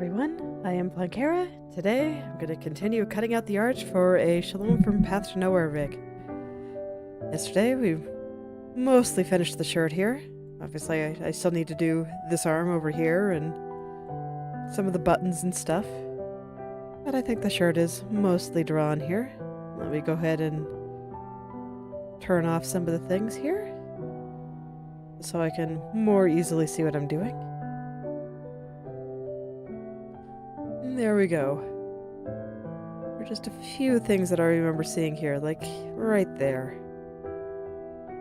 everyone, I am Blankera. Today, I'm going to continue cutting out the art for a Shalom from Path to Nowhere rig. Yesterday, we mostly finished the shirt here. Obviously, I still need to do this arm over here and some of the buttons and stuff. But I think the shirt is mostly drawn here. Let me go ahead and turn off some of the things here so I can more easily see what I'm doing. There we go. There are just a few things that I remember seeing here, like right there.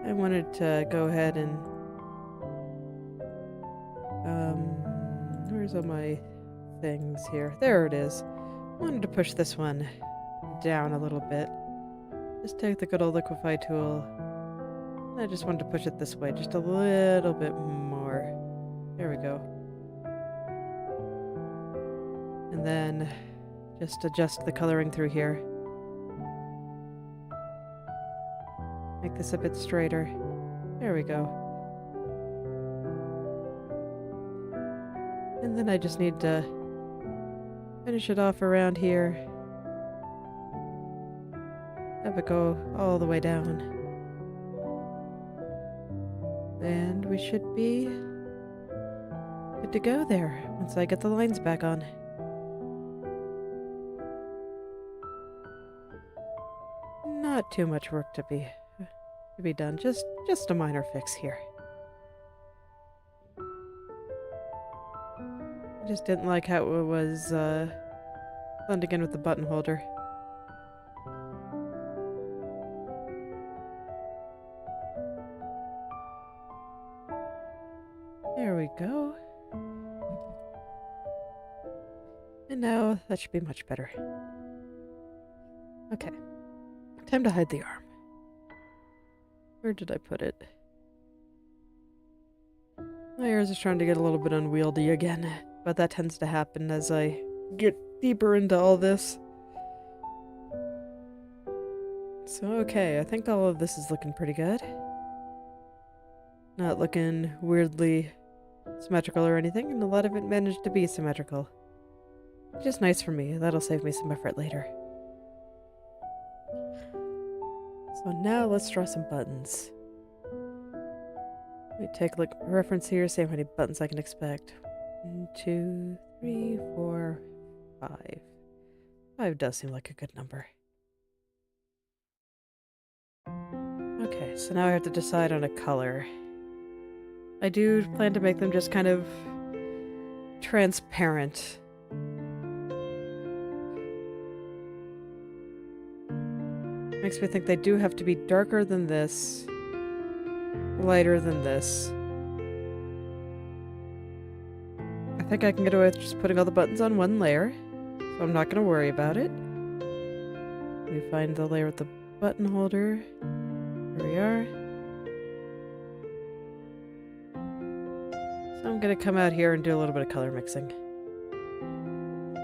I wanted to go ahead and where's all my things here? There it is. I wanted to push this one down a little bit. Just take the good old liquify tool. I just wanted to push it this way just a little bit more. There we go. And then just adjust the coloring through here. Make this a bit straighter. There we go. And then I just need to finish it off around here. Have it go all the way down. And we should be good to go there once I get the lines back on. Not too much work to be done. Just a minor fix here. I just didn't like how it was blending in with the button holder. There we go. And now that should be much better. Okay. Time to hide the arm. Where did I put it? My ears are starting to get a little bit unwieldy again, but that tends to happen as I get deeper into all this. So, okay, I think all of this is looking pretty good. Not looking weirdly symmetrical or anything, and a lot of it managed to be symmetrical. Just nice for me. That'll save me some effort later. So now let's draw some buttons. Let me take a reference here, see how many buttons I can expect. 1, 2, 3, 4, 5. 5 does seem like a good number. Okay, so now I have to decide on a color. I do plan to make them just kind of transparent. Makes me think they do have to be darker than this, lighter than this. I think I can get away with just putting all the buttons on one layer, so I'm not going to worry about it. Let me find the layer with the button holder. Here we are. So I'm going to come out here and do a little bit of color mixing.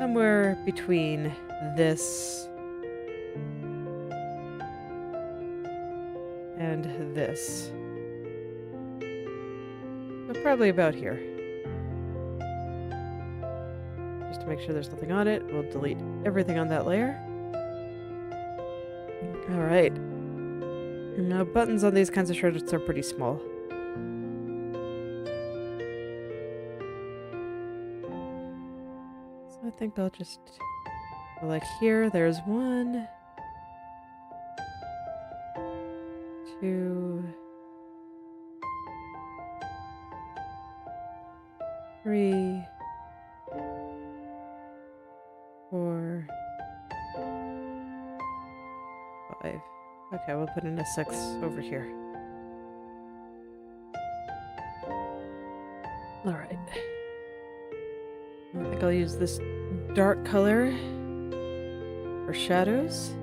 Somewhere between this and this. So probably about here. Just to make sure there's nothing on it, we'll delete everything on that layer. Alright. Now buttons on these kinds of shirts are pretty small. So I think I'll just go like here, there's 1, 2, 3, 4, 5. Okay, we'll put in a 6 over here. Alright. I think I'll use this dark color for shadows.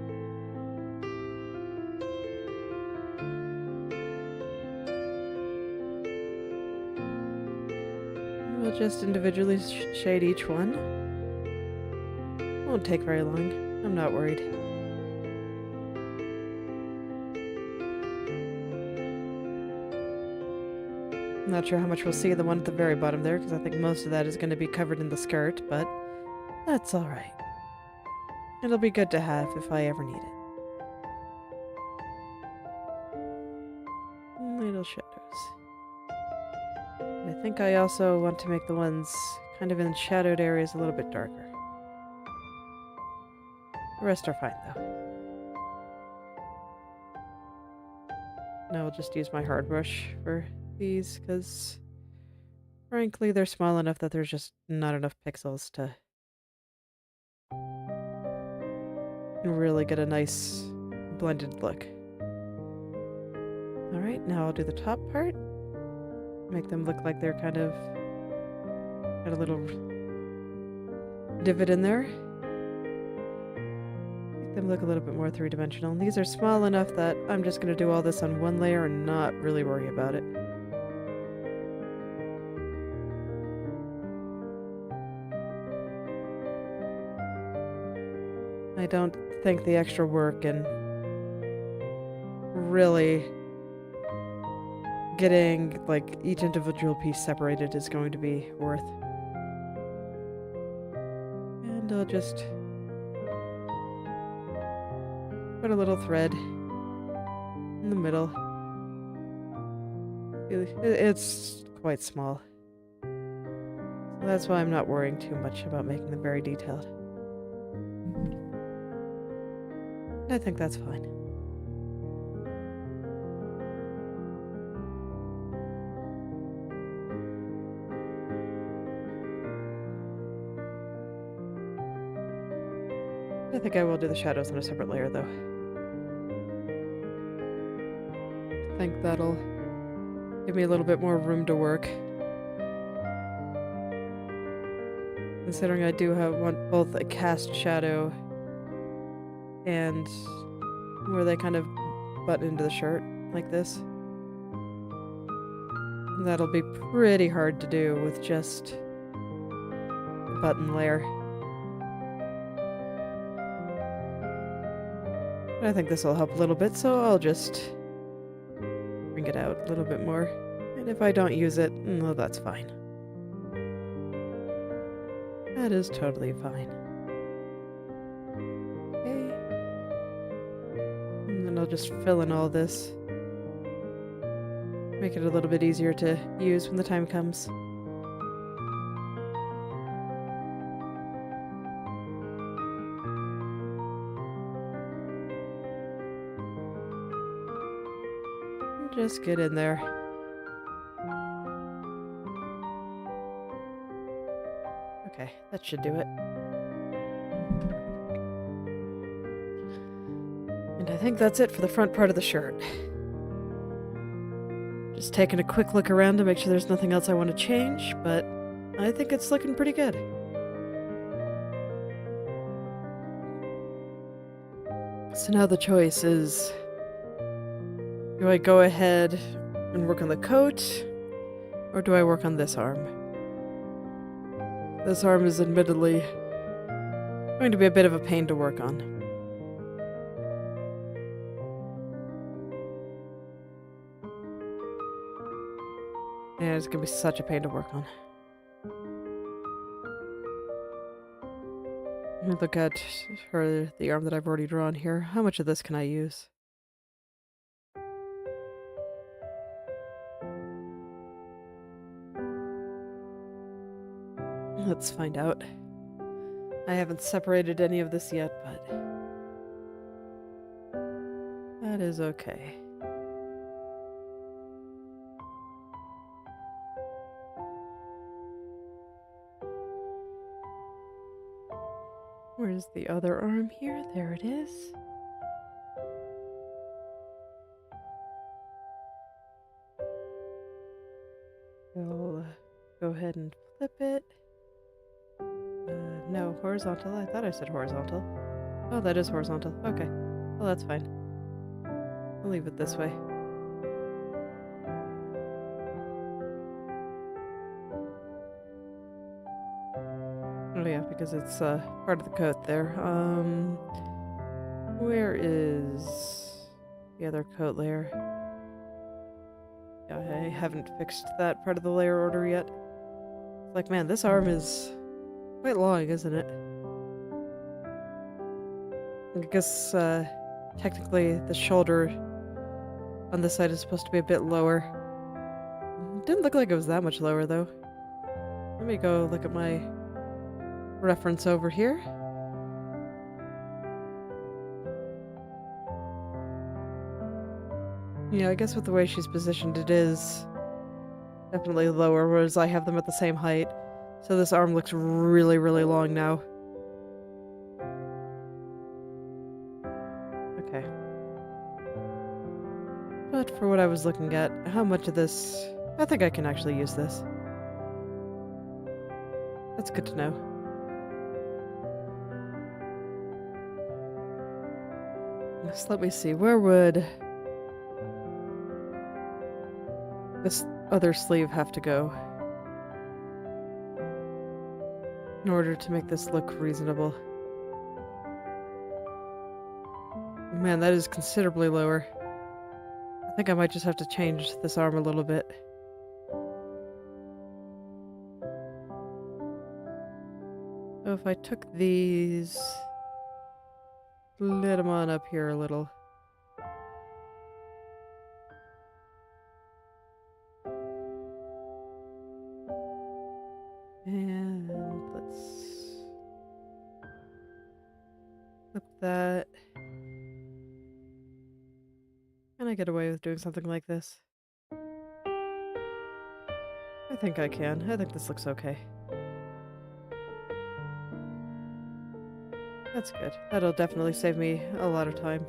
We'll just individually shade each one. Won't take very long. I'm not worried. I'm not sure how much we'll see of the one at the very bottom there, because I think most of that is going to be covered in the skirt, but That's alright. It'll be good to have if I ever need it. Little shadows. And I think I also want to make the ones kind of in shadowed areas a little bit darker. The rest are fine, though. Now I'll just use my hard brush for these, because frankly, they're small enough that there's just not enough pixels to really get a nice blended look. Alright, now I'll do the top part. Make them look like they're kind of got a little divot in there. Make them look a little bit more three-dimensional. And these are small enough that I'm just going to do all this on one layer and not really worry about it. I don't think the extra work and really getting like each individual piece separated is going to be worth. And I'll just put a little thread in the middle. It's quite small. So that's why I'm not worrying too much about making them very detailed. I think that's fine. I think I will do the shadows on a separate layer, though. I think that'll give me a little bit more room to work. Considering I do want both a cast shadow and where they kind of butt into the shirt, like this. And that'll be pretty hard to do with just a button layer. I think this will help a little bit, so I'll just bring it out a little bit more. And if I don't use it, well, that's fine. That is totally fine. Okay. And then I'll just fill in all this. Make it a little bit easier to use when the time comes. Just get in there. Okay, that should do it. And I think that's it for the front part of the shirt. Just taking a quick look around to make sure there's nothing else I want to change, but I think it's looking pretty good. So now the choice is, do I go ahead and work on the coat, or do I work on this arm? This arm is admittedly going to be a bit of a pain to work on. Yeah, it's going to be such a pain to work on. Let me look at the arm that I've already drawn here. How much of this can I use? Let's find out. I haven't separated any of this yet, but that is okay. Where's the other arm here? There it is. We'll go ahead and flip it. No, horizontal. I thought I said horizontal. Oh, that is horizontal. Okay. Well, that's fine. I'll leave it this way. Oh yeah, because it's part of the coat there. Where is the other coat layer? Yeah, I haven't fixed that part of the layer order yet. It's like, man, this arm is quite long, isn't it? I guess, technically the shoulder on this side is supposed to be a bit lower. Didn't look like it was that much lower, though. Let me go look at my reference over here. Yeah, I guess with the way she's positioned, it is definitely lower, whereas I have them at the same height. So this arm looks really, really long now. Okay. But for what I was looking at, how much of this... I think I can actually use this. That's good to know. So let me see, where would this other sleeve have to go in order to make this look reasonable? Man, that is considerably lower. I think I might just have to change this arm a little bit. So if I took these, split them on up here a little. And let's flip that. Can I get away with doing something like this? I think I can. I think this looks okay. That's good. That'll definitely save me a lot of time.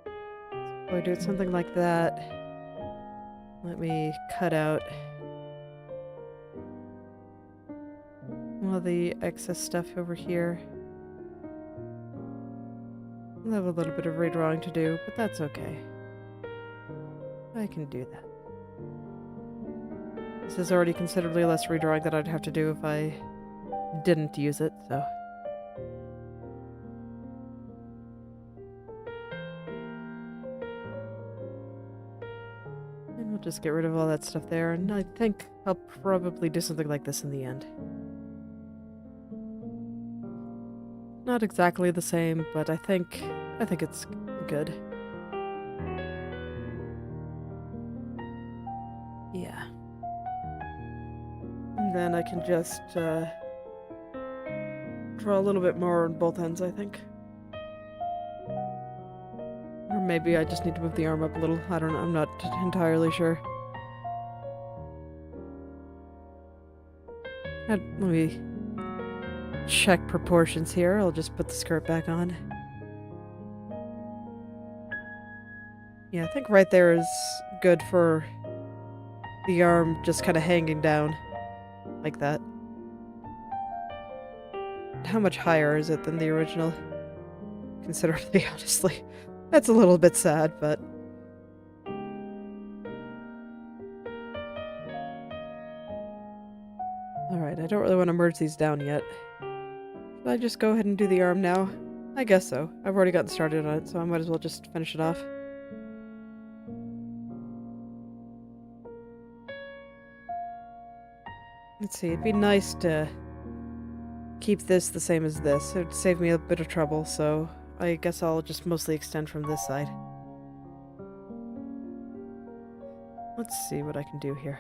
So if I do something like that, let me cut out all the excess stuff over here. I'll have a little bit of redrawing to do, but that's okay. I can do that. This is already considerably less redrawing that I'd have to do if I didn't use it, so... And we'll just get rid of all that stuff there, and I think I'll probably do something like this in the end. Not exactly the same, but I think it's good. Yeah. And then I can just draw a little bit more on both ends, I think. Or maybe I just need to move the arm up a little. I don't know, I'm not entirely sure. Let me check proportions here. I'll just put the skirt back on. Yeah, I think right there is good for the arm just kind of hanging down like that. How much higher is it than the original? Considerably, honestly. That's a little bit sad, but... Alright, I don't really want to merge these down yet. Should I just go ahead and do the arm now? I guess so. I've already gotten started on it, so I might as well just finish it off. Let's see, it'd be nice to keep this the same as this. It would save me a bit of trouble, so I guess I'll just mostly extend from this side. Let's see what I can do here.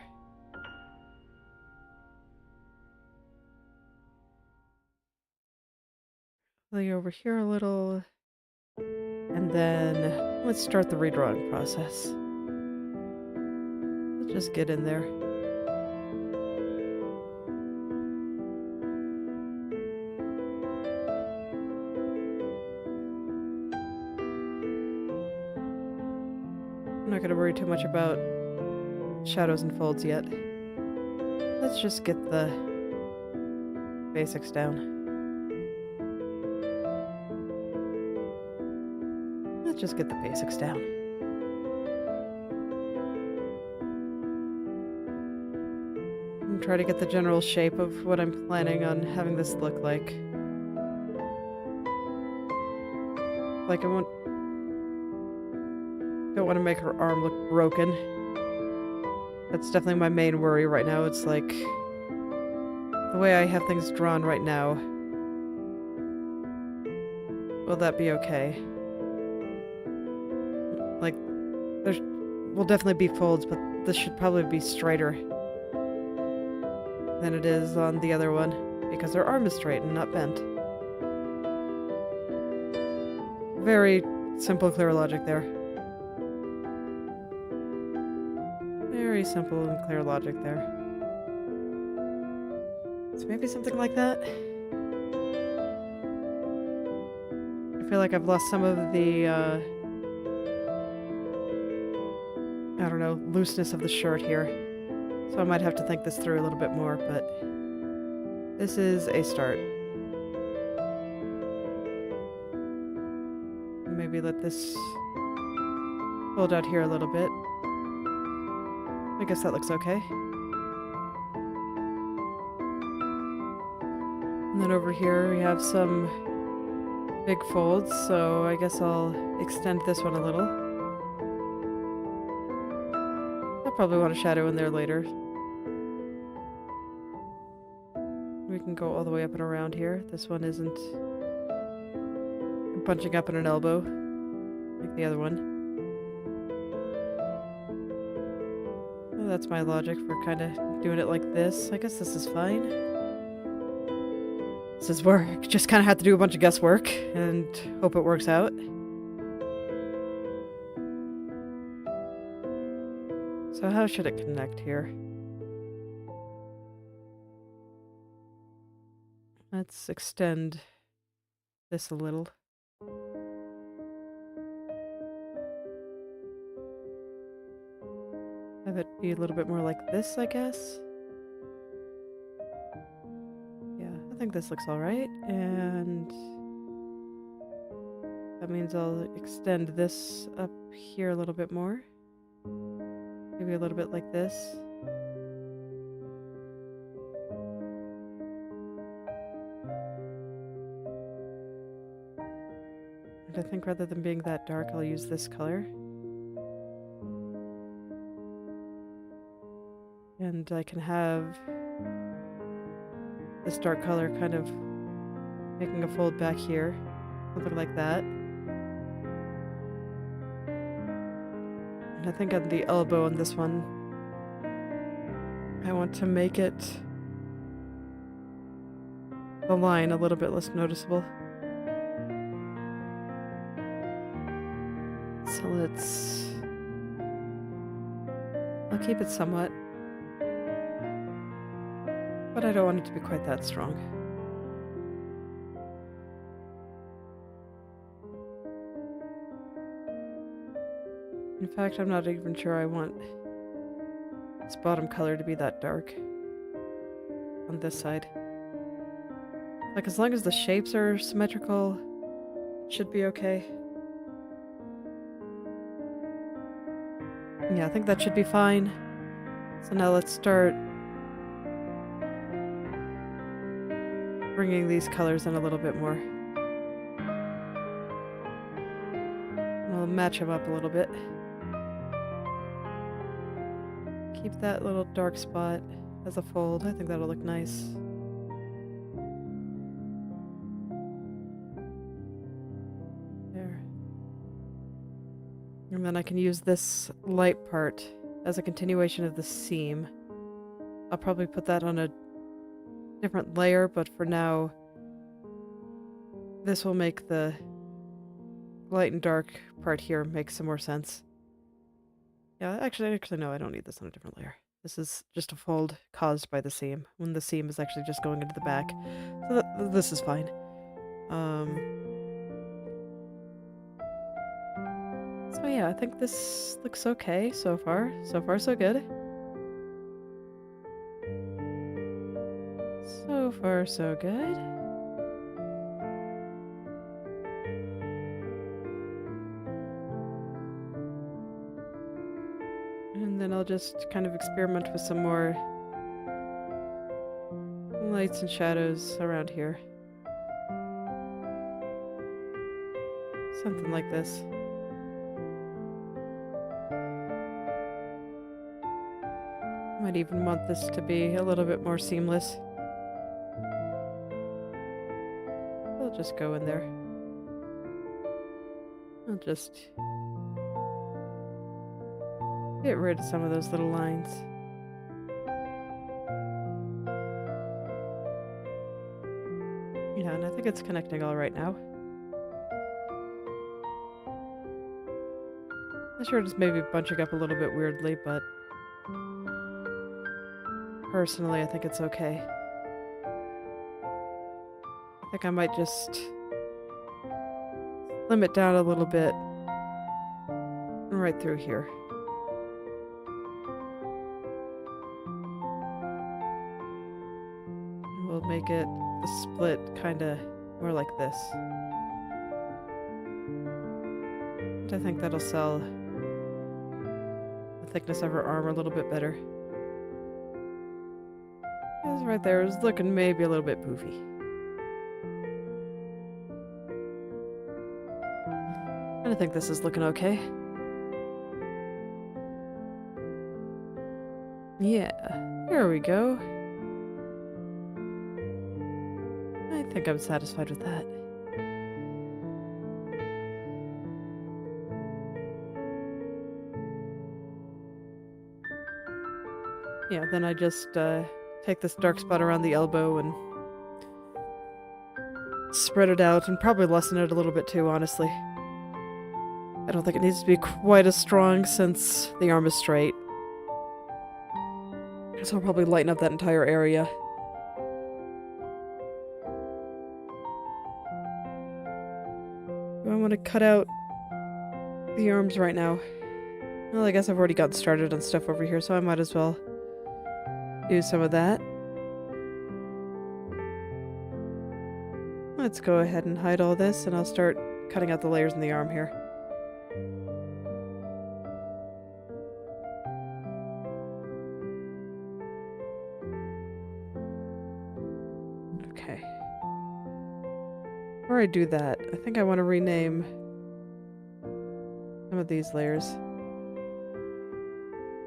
Lay over here a little, and then let's start the redrawing process. Let's just get in there. I'm not gonna worry too much about shadows and folds yet. Let's just get the basics down. Let's just get the basics down. And try to get the general shape of what I'm planning on having this look like. Like, don't want to make her arm look broken. That's definitely my main worry right now. It's like, the way I have things drawn right now, will that be okay? Like, there will definitely be folds, but this should probably be straighter than it is on the other one, because their arm is straight and not bent. Very simple, clear logic there. Very simple and clear logic there. So maybe something like that? I feel like I've lost some of the, I don't know, looseness of the shirt here. So I might have to think this through a little bit more, but this is a start. Maybe let this fold out here a little bit. I guess that looks okay. And then over here we have some big folds, so I guess I'll extend this one a little. I'll probably want a shadow in there later. We can go all the way up and around here. This one isn't bunching up in an elbow like the other one. Well, that's my logic for kind of doing it like this. I guess this is fine. This is where I just kind of have to do a bunch of guesswork and hope it works out. So how should it connect here? Let's extend this a little. Have it be a little bit more like this, I guess. Yeah, I think this looks alright, and that means I'll extend this up here a little bit more. Maybe a little bit like this. And I think rather than being that dark, I'll use this color. And I can have this dark color kind of making a fold back here. Something like that. And I think on the elbow on this one, I want to make it, the line, a little bit less noticeable. So I'll keep it somewhat. But I don't want it to be quite that strong. In fact, I'm not even sure I want this bottom color to be that dark on this side. Like, as long as the shapes are symmetrical, it should be okay. Yeah, I think that should be fine. So now let's start bringing these colors in a little bit more. We'll match them up a little bit. Keep that little dark spot as a fold. I think that'll look nice. There. And then I can use this light part as a continuation of the seam. I'll probably put that on a different layer, but for now, this will make the light and dark part here make some more sense. Yeah, actually no, I don't need this on a different layer. This is just a fold caused by the seam, when the seam is actually just going into the back. So this is fine. So yeah, I think this looks okay so far. So far, so good. So far, so good. And then I'll just kind of experiment with some more lights and shadows around here. Something like this. Might even want this to be a little bit more seamless. I'll just go in there. I'll just get rid of some of those little lines. Yeah, and I think it's connecting all right now. I'm sure it's maybe bunching up a little bit weirdly, but personally I think it's okay. I think I might just slim it down a little bit right through here. We'll make it the split kind of more like this. And I think that'll sell the thickness of her arm a little bit better. This right there is looking maybe a little bit poofy. And I think this is looking okay. Yeah, there we go. I think I'm satisfied with that. Yeah, then I just take this dark spot around the elbow and spread it out and probably lessen it a little bit too, honestly. I don't think it needs to be quite as strong since the arm is straight. So I'll probably lighten up that entire area. I want to cut out the arms right now. Well, I guess I've already gotten started on stuff over here, so I might as well do some of that. Let's go ahead and hide all this, and I'll start cutting out the layers in the arm here. Okay. Before I do that, I think I want to rename some of these layers.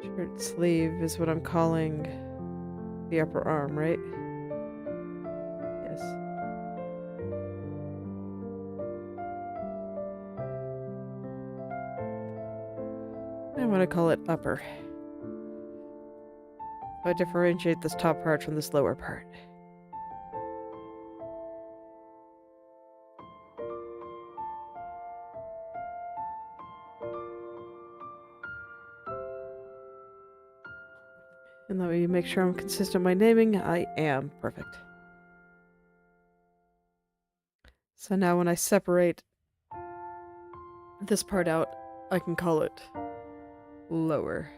Shirt sleeve is what I'm calling the upper arm, right? Yes. I want to call it upper. So I differentiate this top part from this lower part. And let me make sure I'm consistent in my naming. I am. Perfect. So now when I separate this part out, I can call it lower.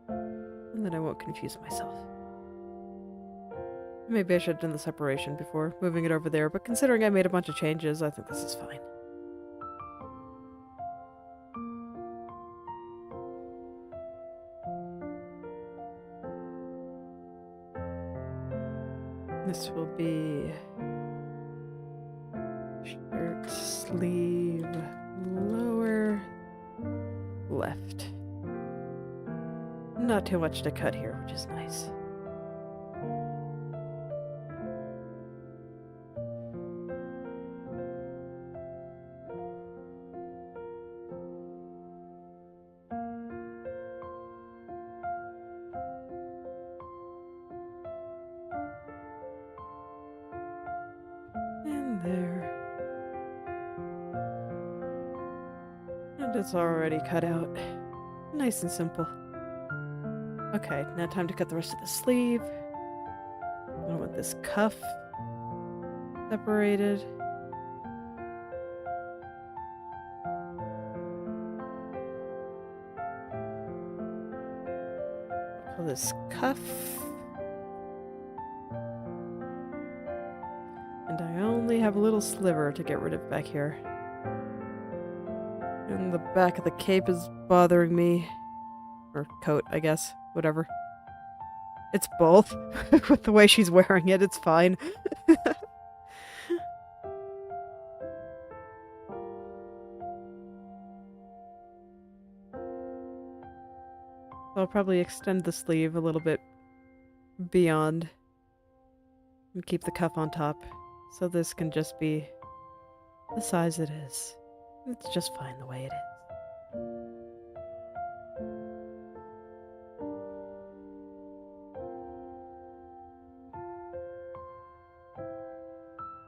And then I won't confuse myself. Maybe I should have done the separation before moving it over there, but considering I made a bunch of changes, I think this is fine. This will be shirt sleeve lower left. Not too much to cut here, which is nice. It's already cut out. Nice and simple. Okay, now time to cut the rest of the sleeve. I want this cuff separated. Call this cuff. And I only have a little sliver to get rid of back here. And the back of the cape is bothering me. Or coat, I guess. Whatever. It's both. With the way she's wearing it, it's fine. I'll probably extend the sleeve a little bit beyond And keep the cuff on top. So this can just be the size it is. It's just fine the way it is.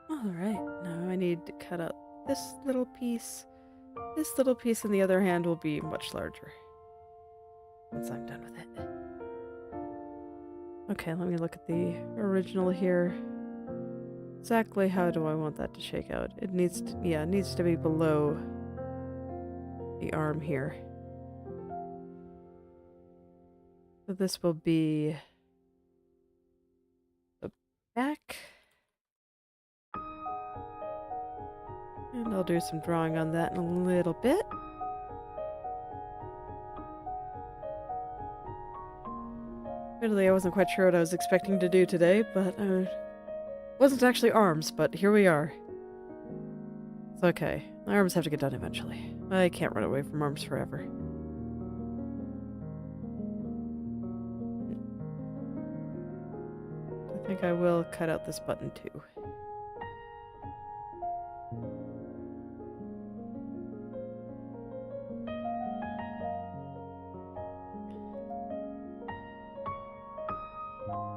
Alright, now I need to cut out this little piece. This little piece, on the other hand, will be much larger once I'm done with it. Okay, let me look at the original here. Exactly how do I want that to shake out? It needs to, yeah, it needs to be below the arm here. So this will be the back. And I'll do some drawing on that in a little bit. Admittedly, I wasn't quite sure what I was expecting to do today, but wasn't actually arms, but here we are. It's okay. Arms have to get done eventually. I can't run away from arms forever. I think I will cut out this button too.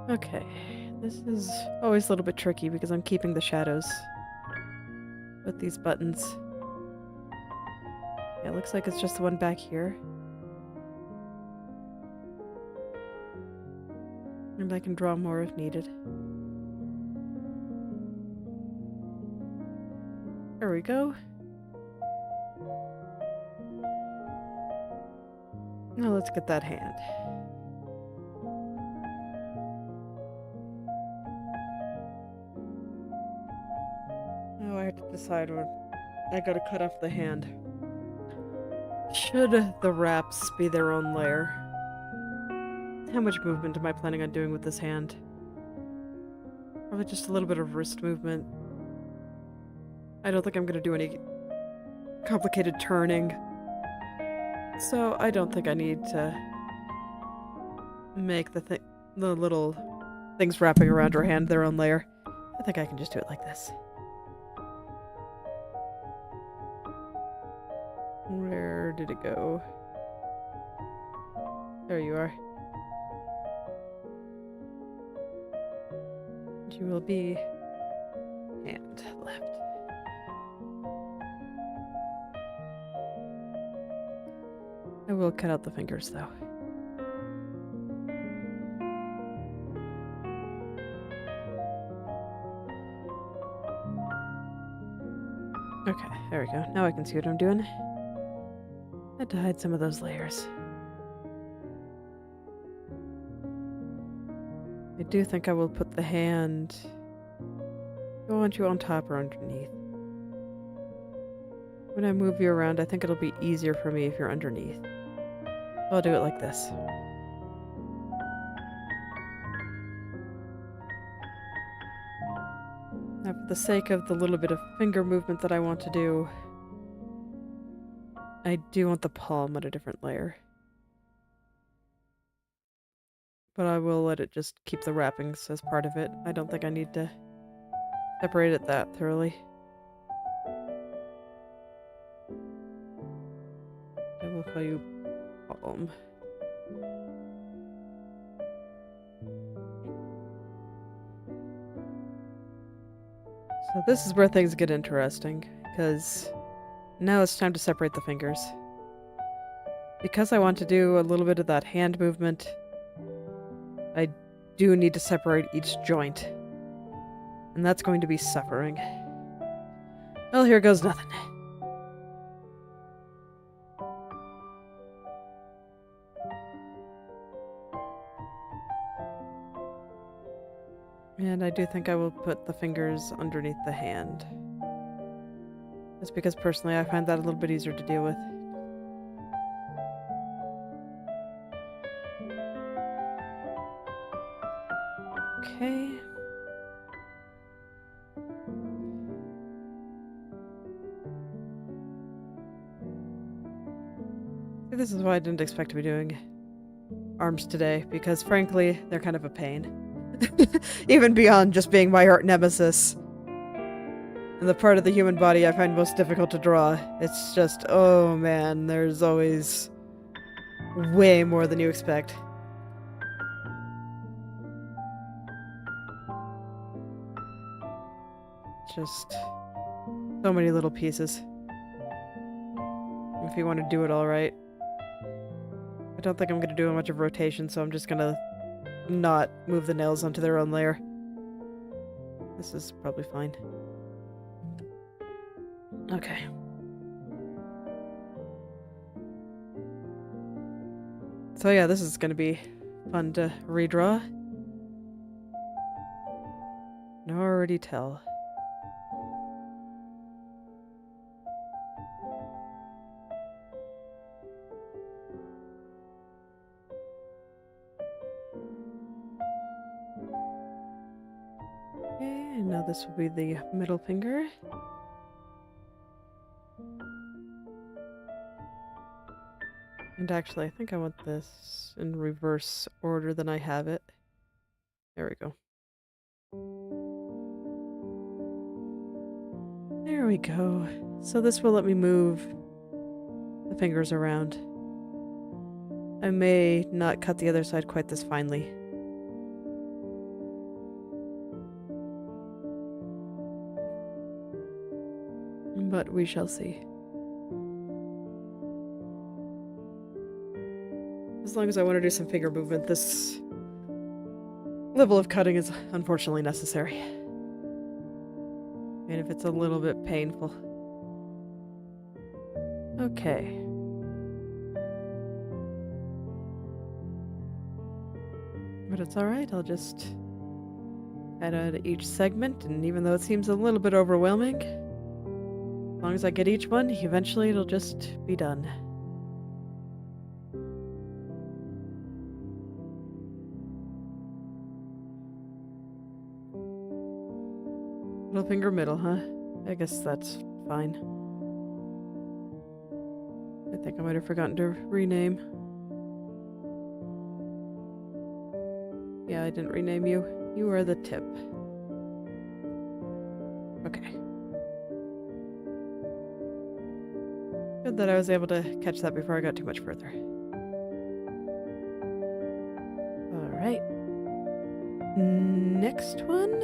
Okay, this is always a little bit tricky because I'm keeping the shadows with these buttons. Yeah, it looks like it's just the one back here. And I can draw more if needed. There we go. Now let's get that hand. Now I have to decide when I gotta cut off the hand. Should the wraps be their own layer? How much movement am I planning on doing with this hand? Probably just a little bit of wrist movement. I don't think I'm gonna do any complicated turning. So I don't think I need to make the little things wrapping around her hand their own layer. I think I can just do it like this. Where did it go? There you are. You will be hand left. I will cut out the fingers though. Okay, there we go. Now I can see what I'm doing. I had to hide some of those layers. I do think I will put the hand... Do I want you on top or underneath? When I move you around, I think it'll be easier for me if you're underneath. I'll do it like this. Now, for the sake of the little bit of finger movement that I want to do, I do want the palm at a different layer. But I will let it just keep the wrappings as part of it. I don't think I need to separate it that thoroughly. I will call you palm. So this is where things get interesting, because now it's time to separate the fingers. Because I want to do a little bit of that hand movement, I do need to separate each joint. And that's going to be suffering. Well, here goes nothing. And I do think I will put the fingers underneath the hand. Just because personally I find that a little bit easier to deal with. Okay. This is why I didn't expect to be doing arms today, because frankly, they're kind of a pain. Even beyond just being my art nemesis. And the part of the human body I find most difficult to draw. It's just, oh man, there's always way more than you expect. Just so many little pieces. If you want to do it all right. I don't think I'm going to do much of rotation, so I'm just going to not move the nails onto their own layer. This is probably fine. Okay. So yeah, this is going to be fun to redraw. I can already tell. Okay, and now this will be the middle finger. And actually, I think I want this in reverse order than I have it. There we go. There we go. So this will let me move the fingers around. I may not cut the other side quite this finely. But we shall see. As long as I want to do some finger movement, this level of cutting is unfortunately necessary. And if it's a little bit painful. Okay. But it's alright, I'll just add out each segment, and even though it seems a little bit overwhelming, as long as I get each one, eventually it'll just be done. Middle finger, middle, huh? I guess that's fine. I think I might have forgotten to rename. Yeah, I didn't rename you. You are the tip. Okay. Good that I was able to catch that before I got too much further. Alright. Next one?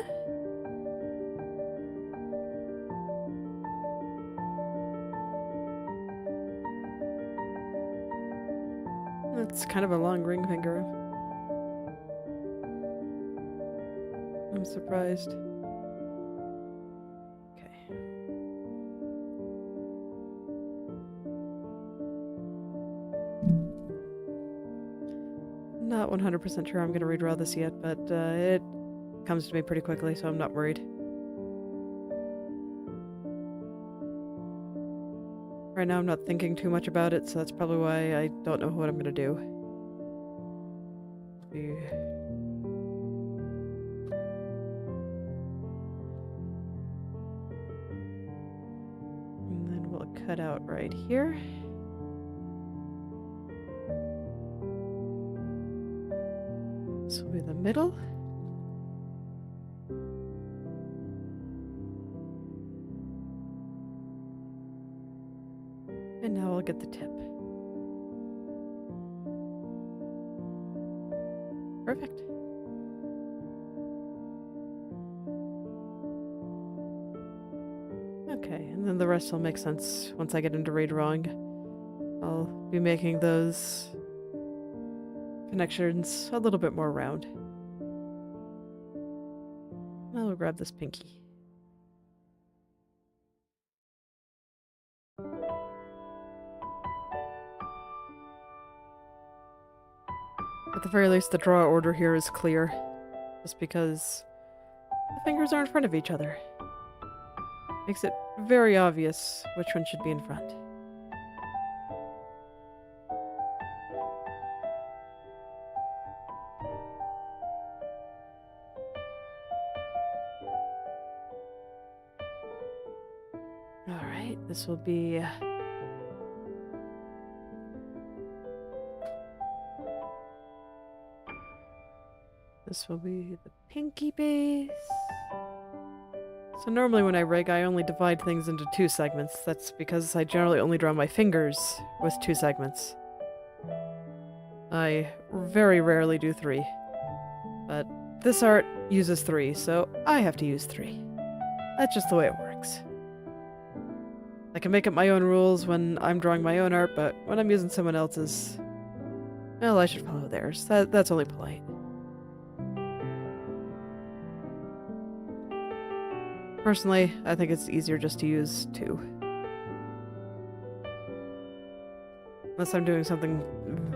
That's kind of a long ring finger. I'm surprised. Okay. Not 100% sure I'm going to redraw this yet, but it comes to me pretty quickly, so I'm not worried. Right now I'm not thinking too much about it, so that's probably why I don't know what I'm going to do. And then we'll cut out right here. This will be the middle. And now I'll get the tip. Perfect. Okay, and then the rest will make sense once I get into redrawing. I'll be making those connections a little bit more round. I'll grab this pinky. At the very least, the draw order here is clear, just because the fingers are in front of each other. Makes it very obvious which one should be in front. Alright, this will be This will be the pinky base. So normally when I rig, I only divide things into 2 segments. That's because I generally only draw my fingers with 2 segments. I very rarely do 3. But this art uses 3, so I have to use 3. That's just the way it works. I can make up my own rules when I'm drawing my own art, but when I'm using someone else's, well, I should follow theirs. That's only polite. Personally, I think it's easier just to use 2. Unless I'm doing something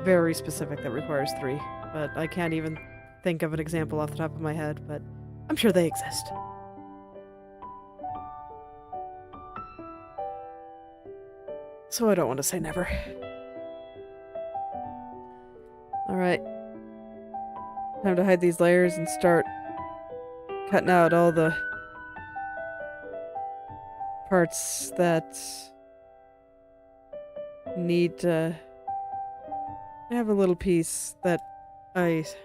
very specific that requires 3. But I can't even think of an example off the top of my head, but I'm sure they exist. So I don't want to say never. Alright. Time to hide these layers and start cutting out all the parts that need to have a little piece that was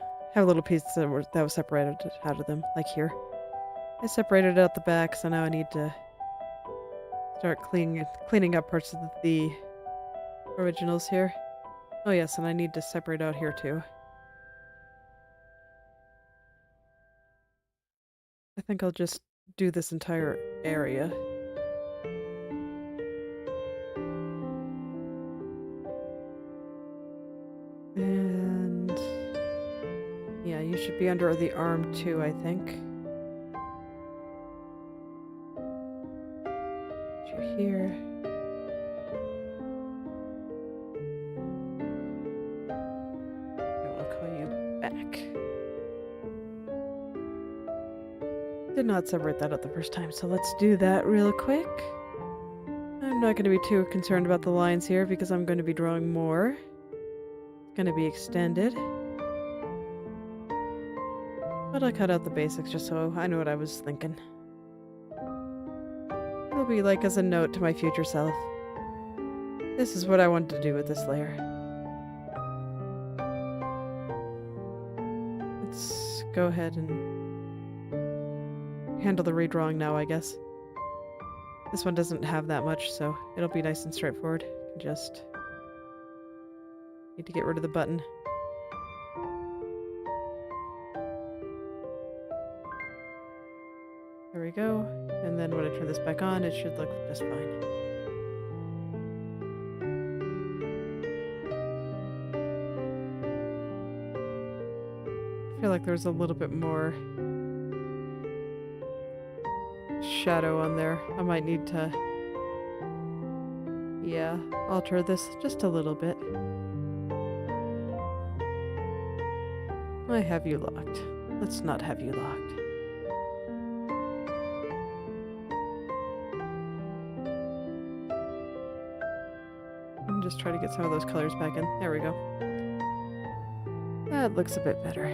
separated out of them, like here. I separated out the back, so now I need to start cleaning up parts of the originals here. Oh yes, and I need to separate out here too. I think I'll just do this entire area. And yeah, you should be under the arm too, I think. You here. I'll call you back. Did not separate that out the first time, so let's do that real quick. I'm not going to be too concerned about the lines here because I'm going to be drawing more. It's going to be extended. But I cut out the basics just so I know what I was thinking. It'll be like as a note to my future self. This is what I wanted to do with this layer. Let's go ahead and handle the redrawing now, I guess. This one doesn't have that much, so it'll be nice and straightforward. Just need to get rid of the button. There we go. And then when I turn this back on, it should look just fine. I feel like there's a little bit more shadow on there. I might need to, yeah, alter this just a little bit. I have you locked. Let's not have you locked. And just try to get some of those colors back in. There we go. That looks a bit better.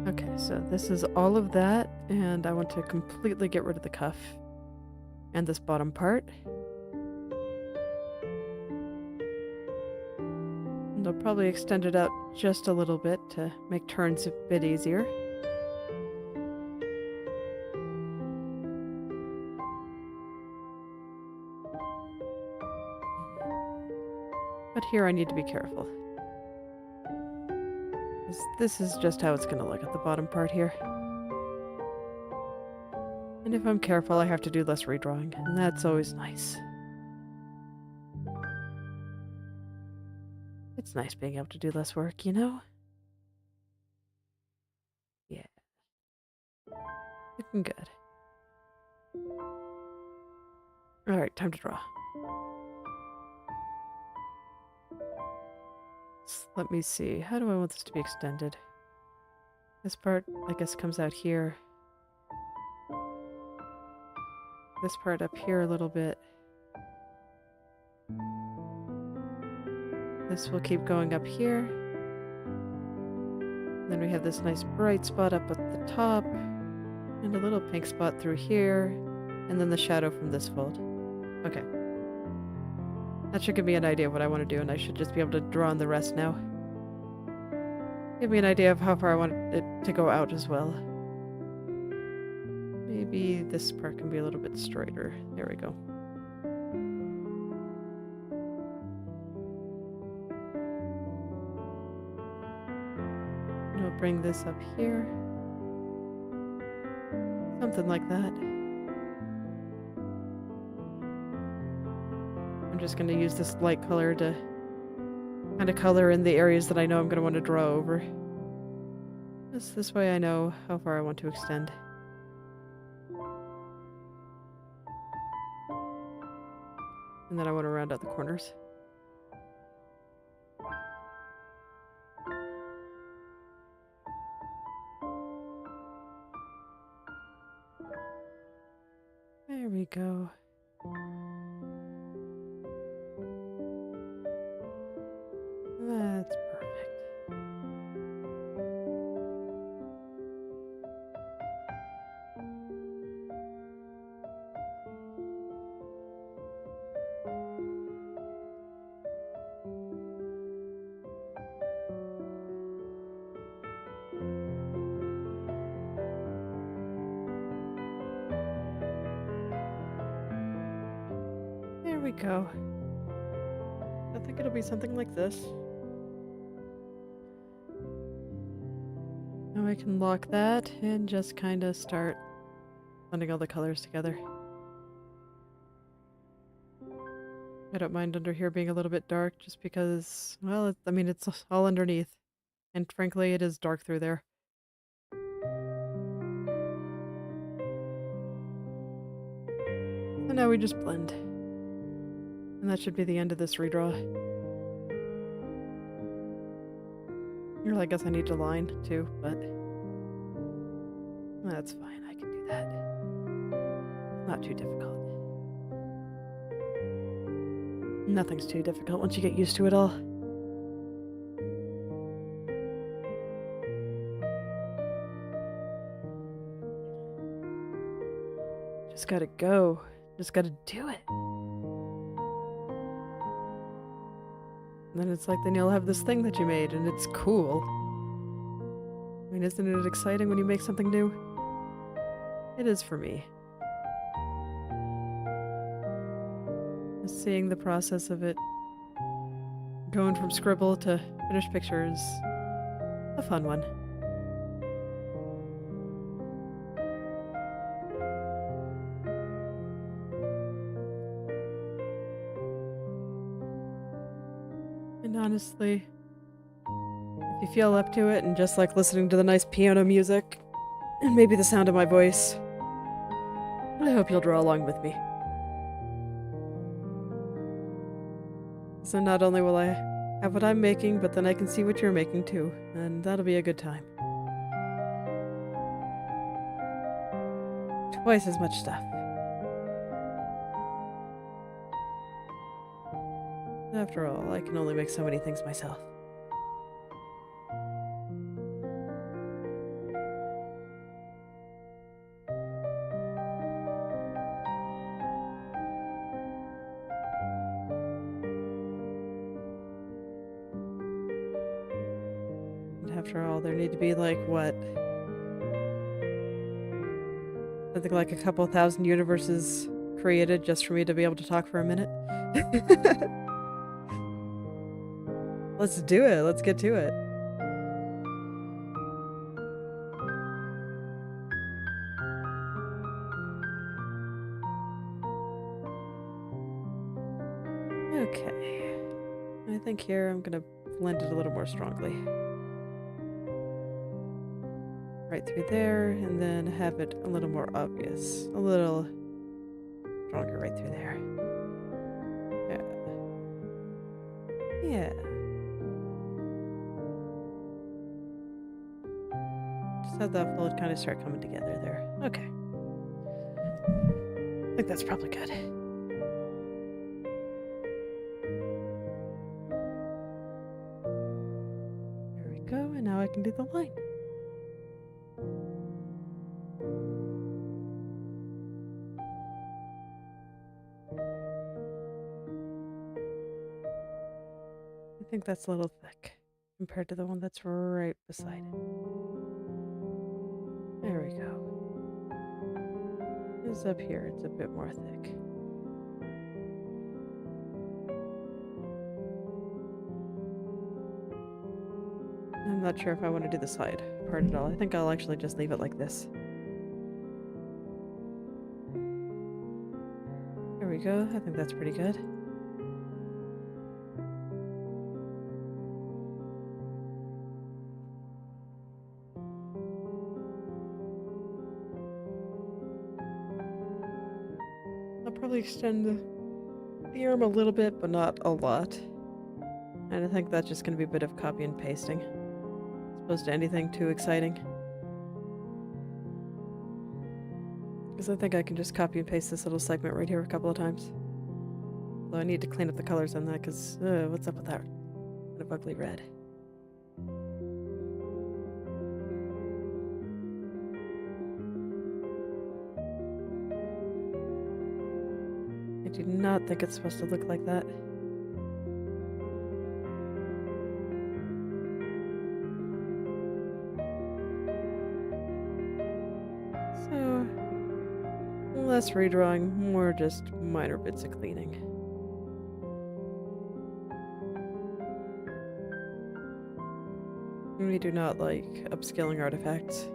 Okay, so this is all of that, and I want to completely get rid of the cuff and this bottom part. And I'll probably extend it out just a little bit to make turns a bit easier. But here I need to be careful. This is just how it's going to look at the bottom part here. And if I'm careful, I have to do less redrawing, and that's always nice. It's nice being able to do less work, you know? Yeah. Looking good. Alright, time to draw. Let me see. How do I want this to be extended? This part, I guess, comes out here. This part up here a little bit. This will keep going up here. Then we have this nice bright spot up at the top. And a little pink spot through here. And then the shadow from this fold. Okay. That should give me an idea of what I want to do, and I should just be able to draw on the rest now. Give me an idea of how far I want it to go out as well. Maybe this part can be a little bit straighter. There we go. And I'll bring this up here. Something like that. I'm just going to use this light color to kind of color in the areas that I know I'm going to want to draw over. Just this way I know how far I want to extend. And then I want to round out the corners. There we go. That's perfect. There we go. I think it'll be something like this. Now I can lock that and just kind of start blending all the colors together. I don't mind under here being a little bit dark just because, well, I mean, it's all underneath. And frankly, it is dark through there. So now we just blend. And that should be the end of this redraw. Here, I guess I need to line too, but that's fine. I can do that. Not too difficult. Nothing's too difficult once you get used to it all. Just gotta go. Just gotta do it. And then it's like, then you'll have this thing that you made, and it's cool. I mean, isn't it exciting when you make something new? It is for me. Just seeing the process of it going from scribble to finished picture is a fun one. And honestly, if you feel up to it and just like listening to the nice piano music and maybe the sound of my voice, I hope you'll draw along with me. So not only will I have what I'm making, but then I can see what you're making too, and that'll be a good time. Twice as much stuff. After all, I can only make so many things myself. And after all, there need to be like, what? Something like a couple thousand universes created just for me to be able to talk for a minute? Let's do it. Let's get to it. Okay. I think here I'm gonna blend it a little more strongly. Right through there, and then have it a little more obvious. A little stronger right through there. Yeah. Yeah. Just have that fluid kind of start coming together there. Okay. I think that's probably good. There we go, and now I can do the line. think that's a little thick compared to the one that's right beside it. There we go. This up here, it's a bit more thick. I'm not sure if I want to do the side part at all. I think I'll actually just leave it like this. There we go. I think that's pretty good. I'll probably extend the arm a little bit, but not a lot. And I think that's just going to be a bit of copy and pasting, as opposed to anything too exciting. Because I think I can just copy and paste this little segment right here a couple of times. Though I need to clean up the colors on that, because what's up with that kind of ugly red? I do not think it's supposed to look like that. So, less redrawing, more just minor bits of cleaning. We do not like upscaling artifacts.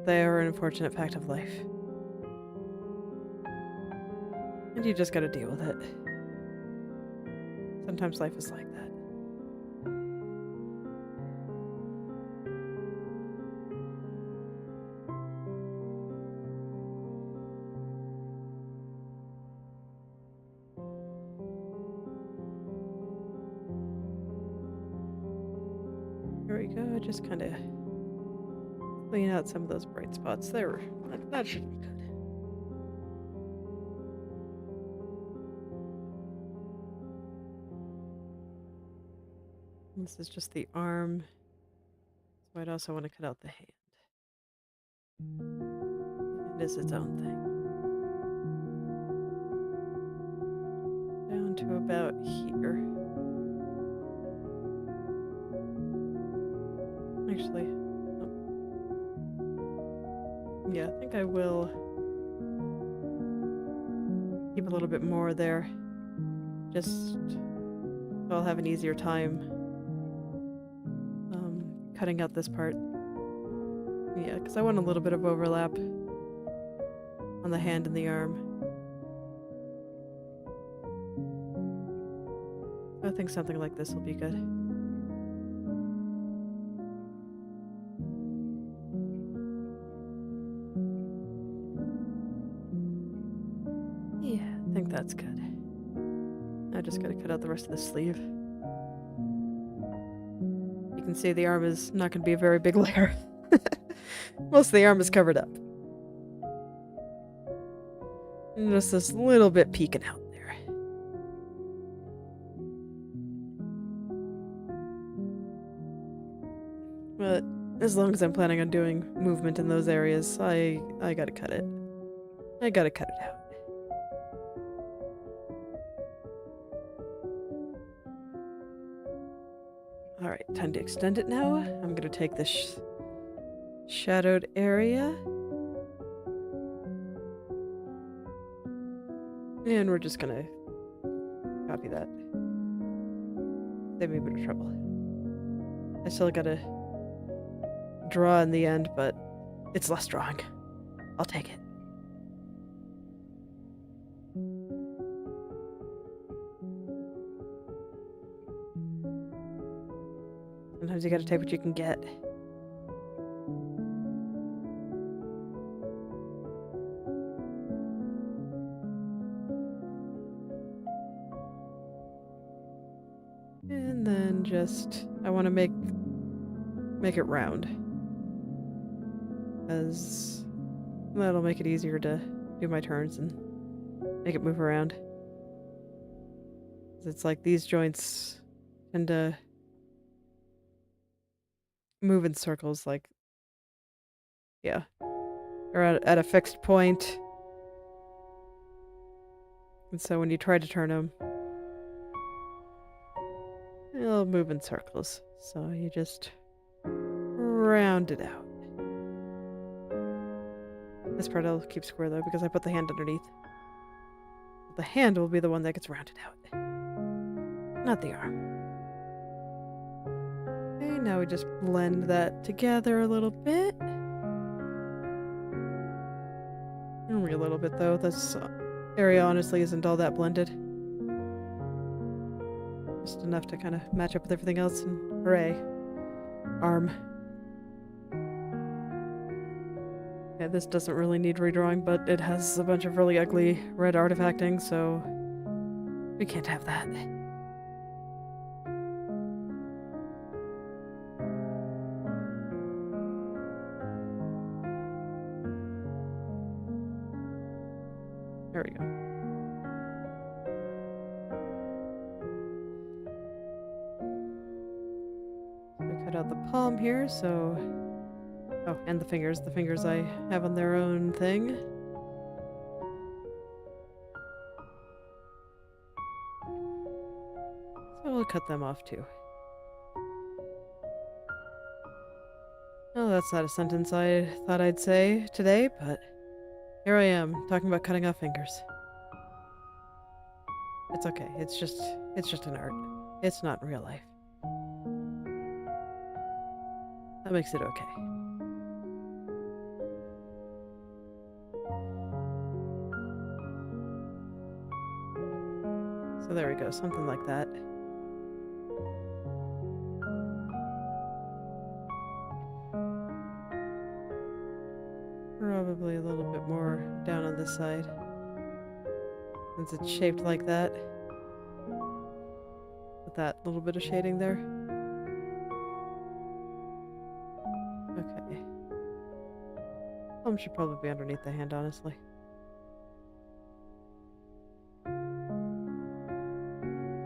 They are an unfortunate fact of life. And you just gotta deal with it. Sometimes life is like that. There we go, just kind of clean out some of those bright spots. There, that should be good. This is just the arm, so I'd also want to cut out the hand. It is its own thing. Down to about here. Actually, yeah, I think I will keep a little bit more there, just so I'll have an easier time cutting out this part. Yeah, because I want a little bit of overlap on the hand and the arm. I think something like this will be good. Yeah, I think that's good. I just gotta cut out the rest of the sleeve. You can see the arm is not gonna be a very big layer. Most of the arm is covered up. And just this little bit peeking out there. But as long as I'm planning on doing movement in those areas, I gotta cut it. I gotta cut it out. Alright, time to extend it now. I'm gonna take this shadowed area. And we're just gonna copy that. Save me a bit of trouble. I still gotta draw in the end, but it's less drawing. I'll take it. Sometimes you gotta take what you can get. And then just, I want to make it round, as that'll make it easier to do my turns and make it move around. It's like these joints tend to move in circles, like, yeah, or at a fixed point. And so when you try to turn them, It'll move in circles, so you just round it out. This part I'll keep square though because I put the hand underneath. The hand will be the one that gets rounded out, not the arm. Okay, now we just blend that together a little bit. Only a little bit though. This area honestly isn't all that blended. Just enough to kind of match up with everything else, and hooray. Arm. Yeah, this doesn't really need redrawing, but it has a bunch of really ugly red artifacting, so we can't have that. There we go. We cut out the palm here, so... Oh, and the fingers. The fingers I have on their own thing. So we'll cut them off too. Oh, that's not a sentence I thought I'd say today, but here I am, talking about cutting off fingers. It's okay. It's just an art. It's not in real life. That makes it okay. So there we go, something like that. Probably a little bit more down on this side, since it's shaped like that. With that little bit of shading there. Okay. Palm should probably be underneath the hand, honestly.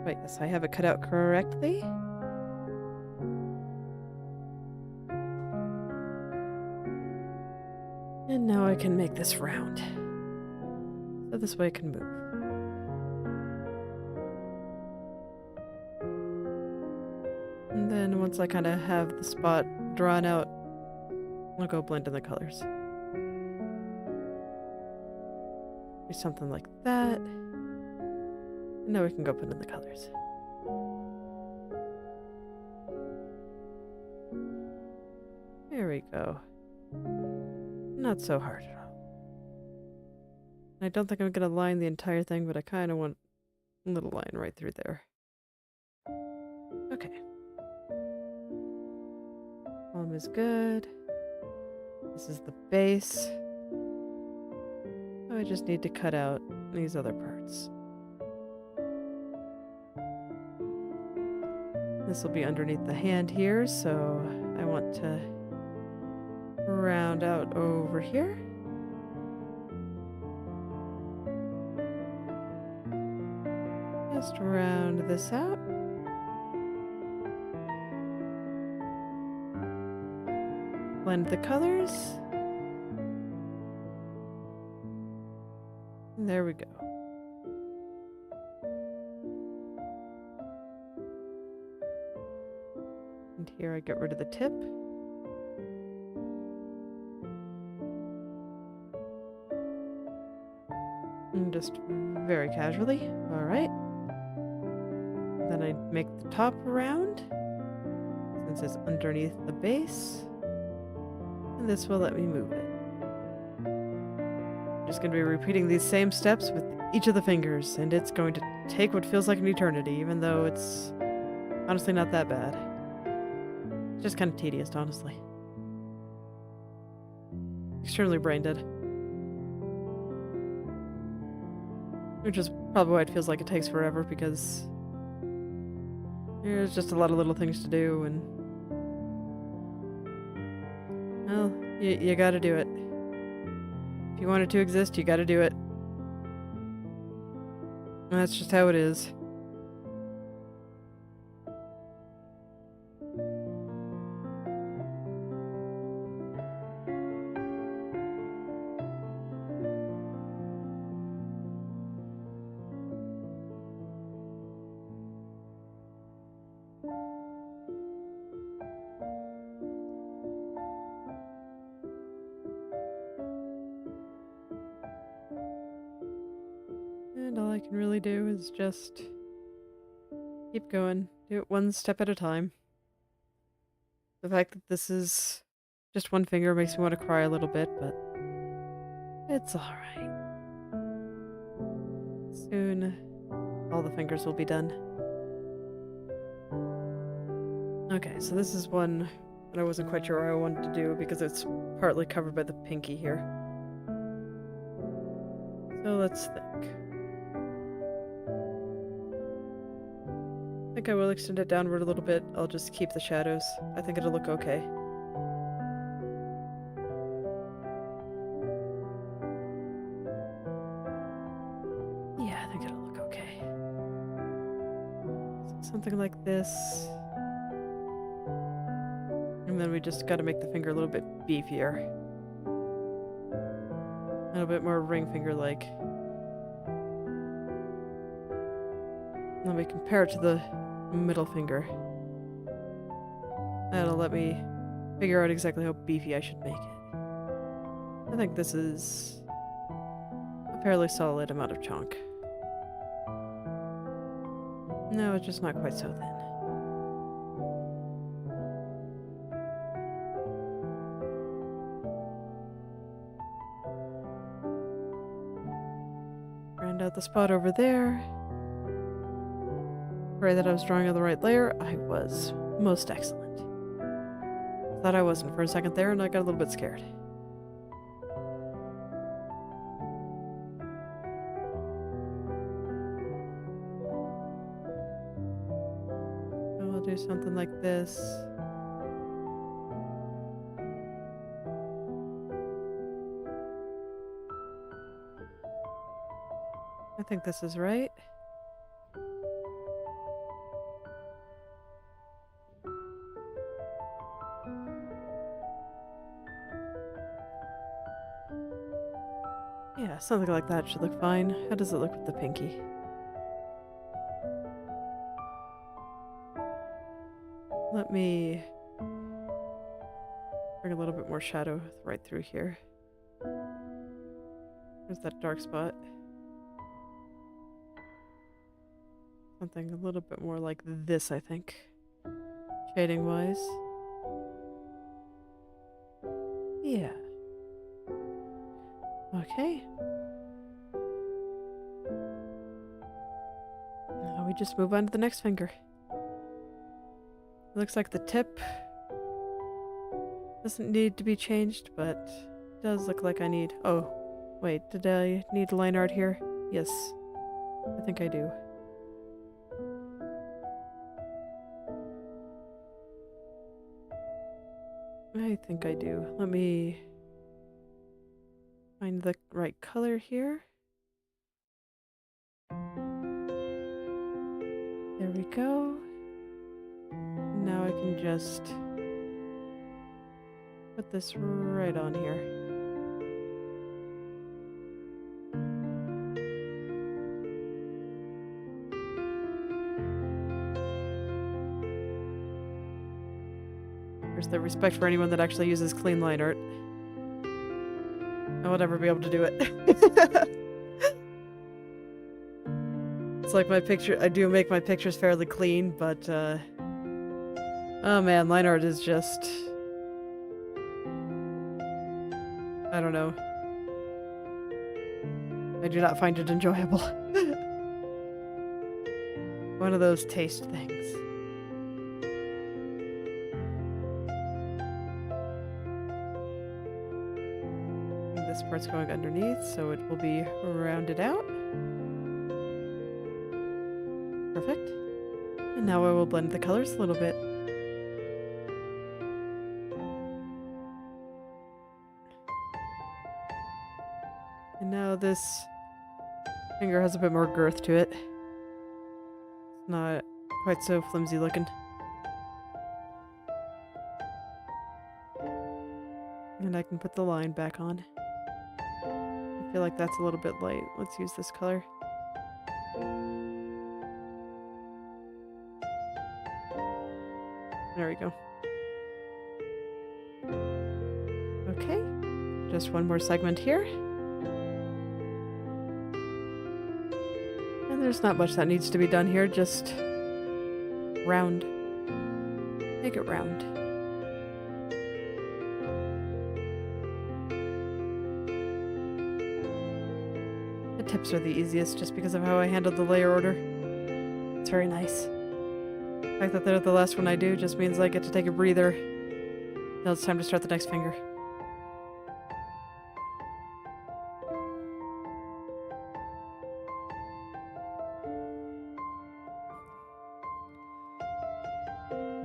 Wait, yes, I have it cut out correctly? And now I can make this round. So this way it can move. And then once I kind of have the spot drawn out, I'll go blend in the colors. Do something like that. And now we can go put in the colors. There we go. Not so hard at all. I don't think I'm gonna line the entire thing, but I kind of want a little line right through there. Okay. Palm is good. This is the base. So I just need to cut out these other parts. This will be underneath the hand here, so I want to round out over here. Just round this out. Blend the colors. And there we go. And here I get rid of the tip. And just very casually. Alright. Then I make the top round, since it's underneath the base. And this will let me move it. I'm just going to be repeating these same steps with each of the fingers, and it's going to take what feels like an eternity, even though it's honestly not that bad. It's just kind of tedious, honestly. Extremely brain dead. Which is probably why it feels like it takes forever, because there's just a lot of little things to do, and well, you gotta do it. If you want it to exist, you gotta do it. And that's just how it is. can really do is just keep going. Do it one step at a time. The fact that this is just one finger makes me want to cry a little bit, but it's alright. Soon, all the fingers will be done. Okay, so this is one that I wasn't quite sure I wanted to do because it's partly covered by the pinky here. So let's think. I think I will extend it downward a little bit. I'll just keep the shadows. I think it'll look okay. Yeah, I think it'll look okay. So something like this. And then we just gotta make the finger a little bit beefier. A little bit more ring finger-like. Let me compare it to the middle finger. That'll let me figure out exactly how beefy I should make it. I think this is a fairly solid amount of chunk. No, it's just not quite so thin. Round out the spot over there. Pray that I was drawing on the right layer. I was. Most excellent. Thought I wasn't for a second there, and I got a little bit scared. So I'll do something like this. I think this is right. Yeah, something like that should look fine. How does it look with the pinky? Let me bring a little bit more shadow right through here. There's that dark spot. Something a little bit more like this, I think. Shading-wise. Yeah. Okay. Now we just move on to the next finger. It looks like the tip doesn't need to be changed, but it does look like I need... Oh, wait, did I need line art here? Yes, I think I do. I think I do. Let me find the right color here. There we go. Now I can just put this right on here. There's the respect for anyone that actually uses clean line art. I will never be able to do it. It's like my picture, I do make my pictures fairly clean, but oh man, line art is just... I don't know. I do not find it enjoyable. One of those taste things. This part's going underneath, so it will be rounded out. Perfect. And now I will blend the colors a little bit. And now this finger has a bit more girth to it. It's not quite so flimsy looking. And I can put the line back on. I feel like that's a little bit light. Let's use this color. There we go. Okay, just one more segment here. There's not much that needs to be done here, just round. Make it round. The tips are the easiest just because of how I handled the layer order. It's very nice. The fact that they're the last one I do just means I get to take a breather. Now it's time to start the next finger.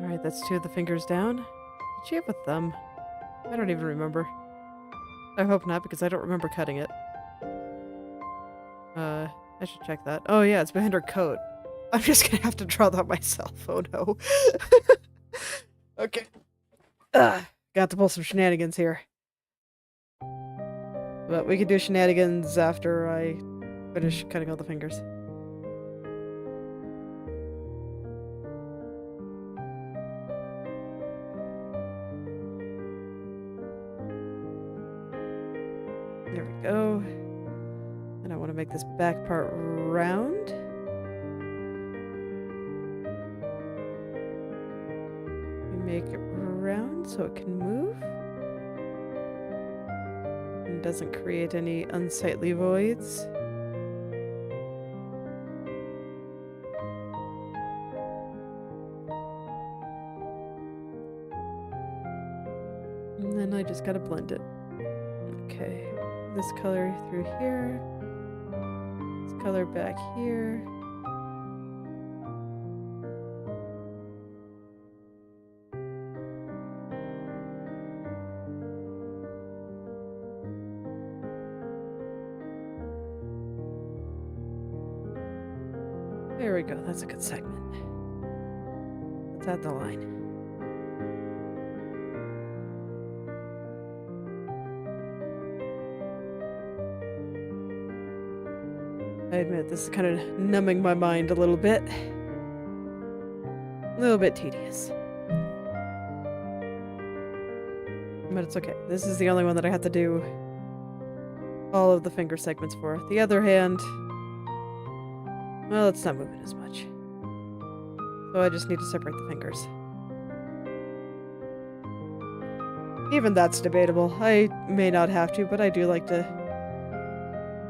Alright, that's 2 of the fingers down. Did she have a thumb? I don't even remember. I hope not, because I don't remember cutting it. I should check that. Oh yeah, it's behind her coat. I'm just gonna have to draw that myself. Oh no. Okay. Got to pull some shenanigans here. But we can do shenanigans after I finish cutting all the fingers. There we go. And I want to make this back part round. We make it round so it can move. And doesn't create any unsightly voids. And then I just gotta blend it. Okay. This color through here. This color back here. There we go, that's a good segment. Let's add the line. I admit this is kind of numbing my mind a little bit. A little bit tedious. But it's okay. This is the only one that I have to do all of the finger segments for. The other hand, well, it's not moving as much. So I just need to separate the fingers. Even that's debatable. I may not have to, but I do like to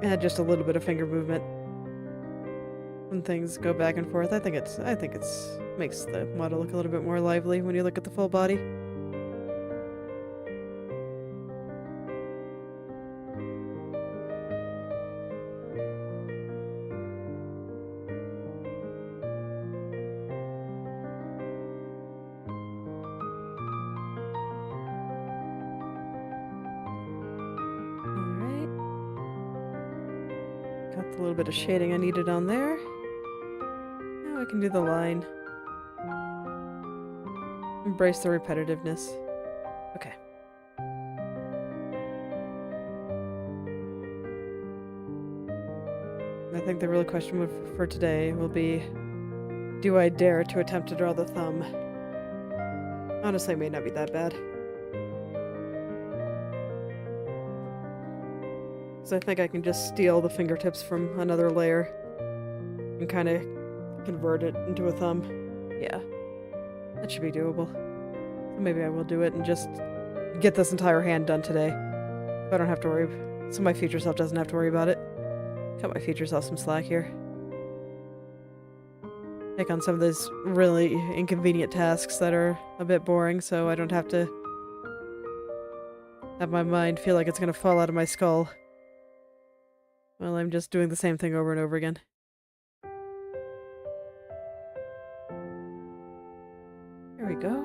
add just a little bit of finger movement when things go back and forth. I think it's makes the model look a little bit more lively when you look at the full body. Got the little bit of shading I needed on there. Now I can do the line. Embrace the repetitiveness. Okay. I think the real question for today will be, do I dare to attempt to draw the thumb? Honestly, it may not be that bad. I think I can just steal the fingertips from another layer and kind of convert it into a thumb. Yeah, that should be doable. So maybe I will do it and just get this entire hand done today. So I don't have to worry. So my future self doesn't have to worry about it. Cut my future self some slack here. Take on some of those really inconvenient tasks that are a bit boring, so I don't have to have my mind feel like it's gonna fall out of my skull. Well, I'm just doing the same thing over and over again. There we go.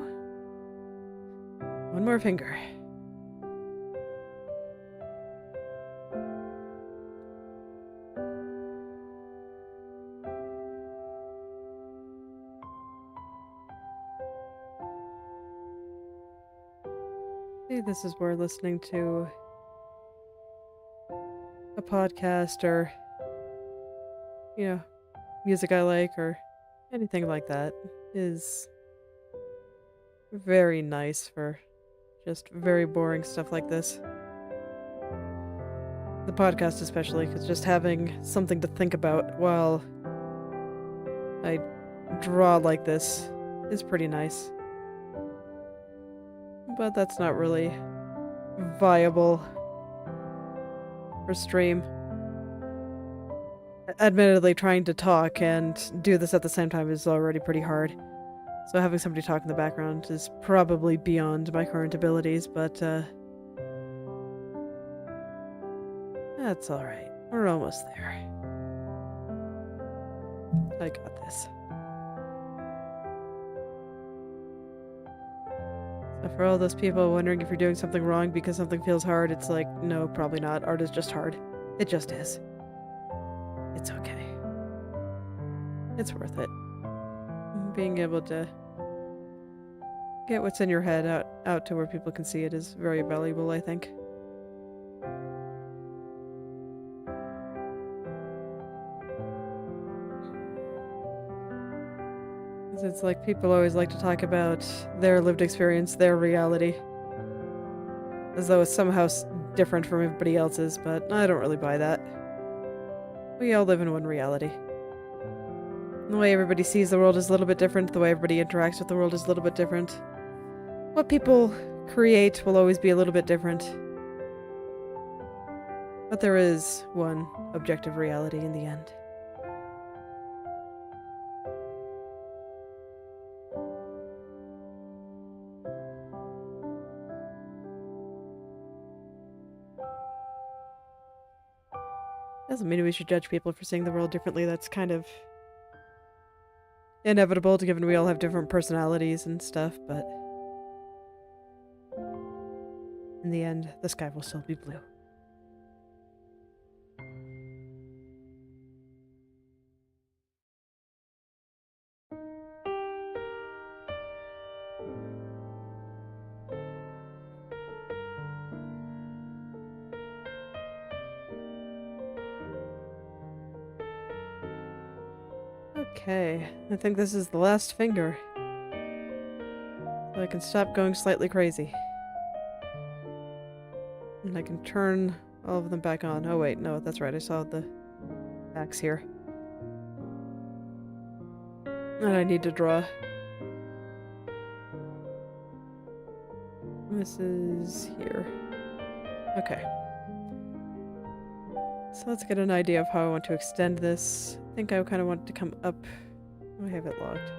One more finger. See, this is where listening to a podcast or, music I like or anything like that is very nice for just very boring stuff like this. The podcast especially, because just having something to think about while I draw like this is pretty nice. But that's not really viable for stream. Admittedly, trying to talk and do this at the same time is already pretty hard. So having somebody talk in the background is probably beyond my current abilities, but that's alright. We're almost there. I got this. So for all those people wondering if you're doing something wrong because something feels hard, it's like, no, probably not. Art is just hard. It just is. It's okay. It's worth it. Being able to get what's in your head out to where people can see it is very valuable, I think. It's like people always like to talk about their lived experience, their reality, as though it's somehow different from everybody else's, but I don't really buy that. We all live in one reality. The way everybody sees the world is a little bit different, the way everybody interacts with the world is a little bit different. What people create will always be a little bit different. But there is one objective reality in the end. Doesn't mean we should judge people for seeing the world differently. That's kind of inevitable, given we all have different personalities and stuff, but in the end, the sky will still be blue. Okay, I think this is the last finger. So I can stop going slightly crazy. And I can turn all of them back on. Oh wait, no, that's right, I saw the axe here. And I need to draw. This is here. Okay. So let's get an idea of how I want to extend this. I think I kind of want it to come up. Oh, I have it locked.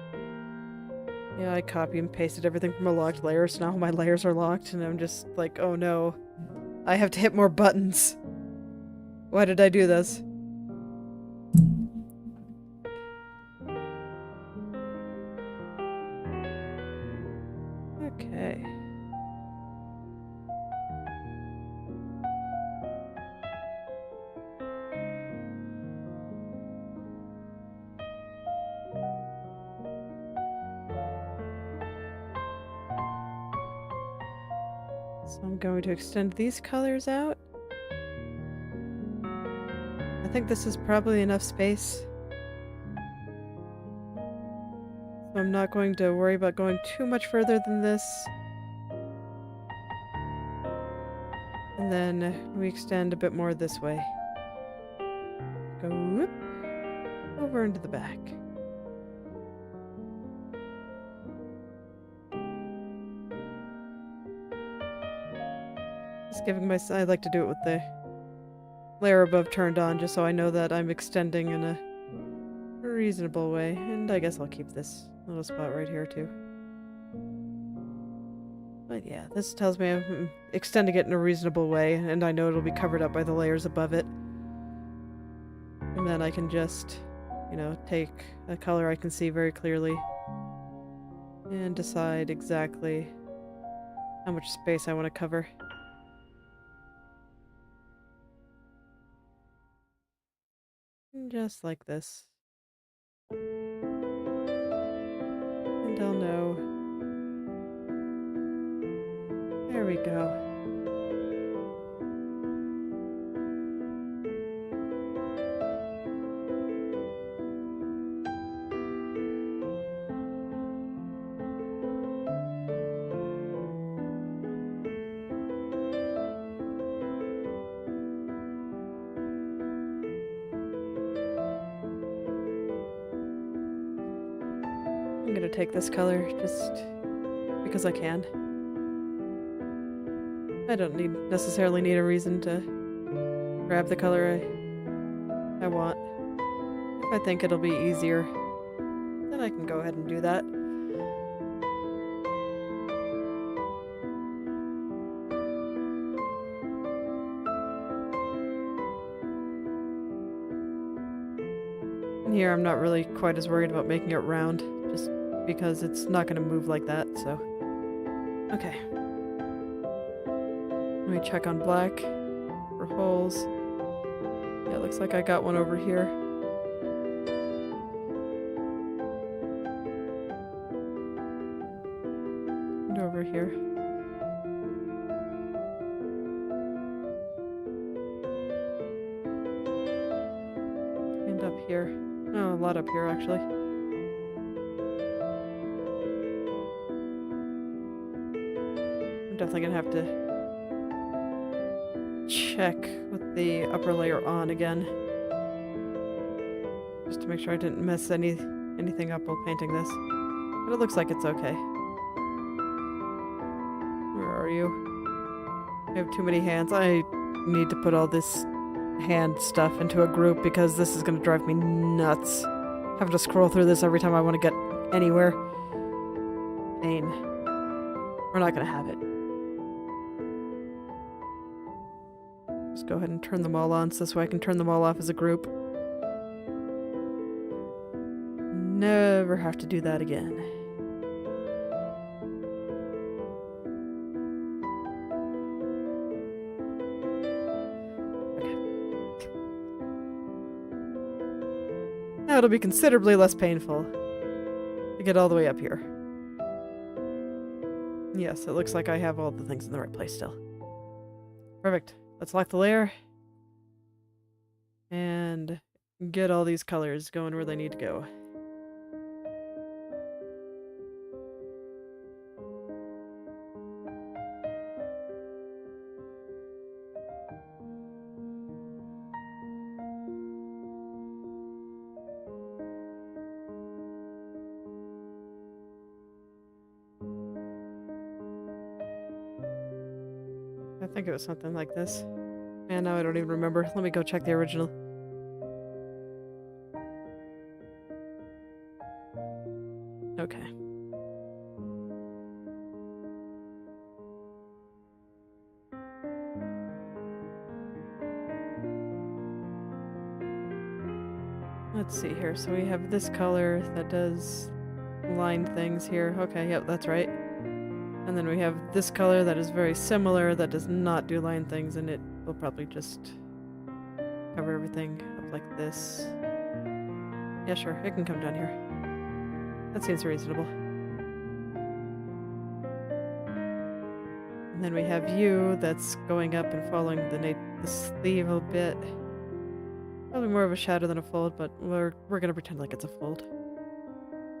Yeah, I copy and pasted everything from a locked layer, so now my layers are locked, and I'm just like, oh no. I have to hit more buttons. Why did I do this? Okay. So I'm going to extend these colors out. I think this is probably enough space. So I'm not going to worry about going too much further than this. And then we extend a bit more this way. Go whoop, over into the back. Just giving I like to do it with the layer above turned on, just so I know that I'm extending in a reasonable way. And I guess I'll keep this little spot right here too. But yeah, this tells me I'm extending it in a reasonable way, and I know it'll be covered up by the layers above it. And then I can just, you know, take a color I can see very clearly and decide exactly how much space I want to cover. Just like this. And I'll know. There we go. I'm gonna take this color just because I can. I don't necessarily need a reason to grab the color I want. If I think it'll be easier, then I can go ahead and do that. And here I'm not really quite as worried about making it round, just because it's not going to move like that, so. Okay. Let me check on black for holes. Yeah, it looks like I got one over here. And over here. And up here. Oh, a lot up here, actually. I'm definitely gonna have to check with the upper layer on again. Just to make sure I didn't mess anything up while painting this. But it looks like it's okay. Where are you? I have too many hands. I need to put all this hand stuff into a group because this is gonna drive me nuts. Having to scroll through this every time I want to get anywhere. Pain. We're not gonna have it. Just go ahead and turn them all on so this way I can turn them all off as a group. Never have to do that again. Now it'll be considerably less painful to get all the way up here. Yes, it looks like I have all the things in the right place still. Perfect. Let's lock the layer. And get all these colors going where they need to go. I think it was something like this. Man, now I don't even remember. Let me go check the original. Okay. Let's see here. So we have this color that does line things here. Okay, yep, that's right. And then we have this color that is very similar that does not do line things, and it will probably just cover everything up like this. Yeah, sure, it can come down here. That seems reasonable. And then we have you that's going up and following the sleeve a bit. Probably more of a shadow than a fold, but we're gonna pretend like it's a fold.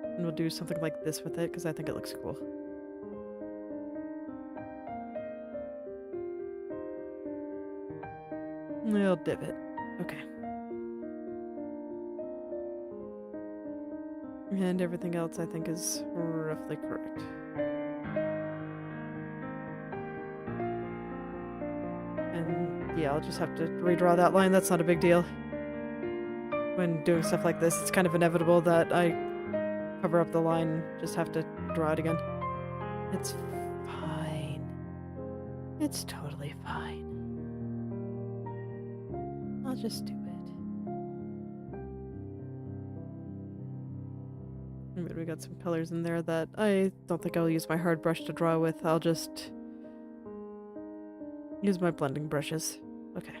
And we'll do something like this with it, because I think it looks cool. Little divot. Okay. And everything else I think is roughly correct. And yeah, I'll just have to redraw that line. That's not a big deal. When doing stuff like this, it's kind of inevitable that I cover up the line and just have to draw it again. It's fine. It's totally fine. I'll just do it. And we got some colors in there that I don't think I'll use my hard brush to draw with. I'll just use my blending brushes. Okay.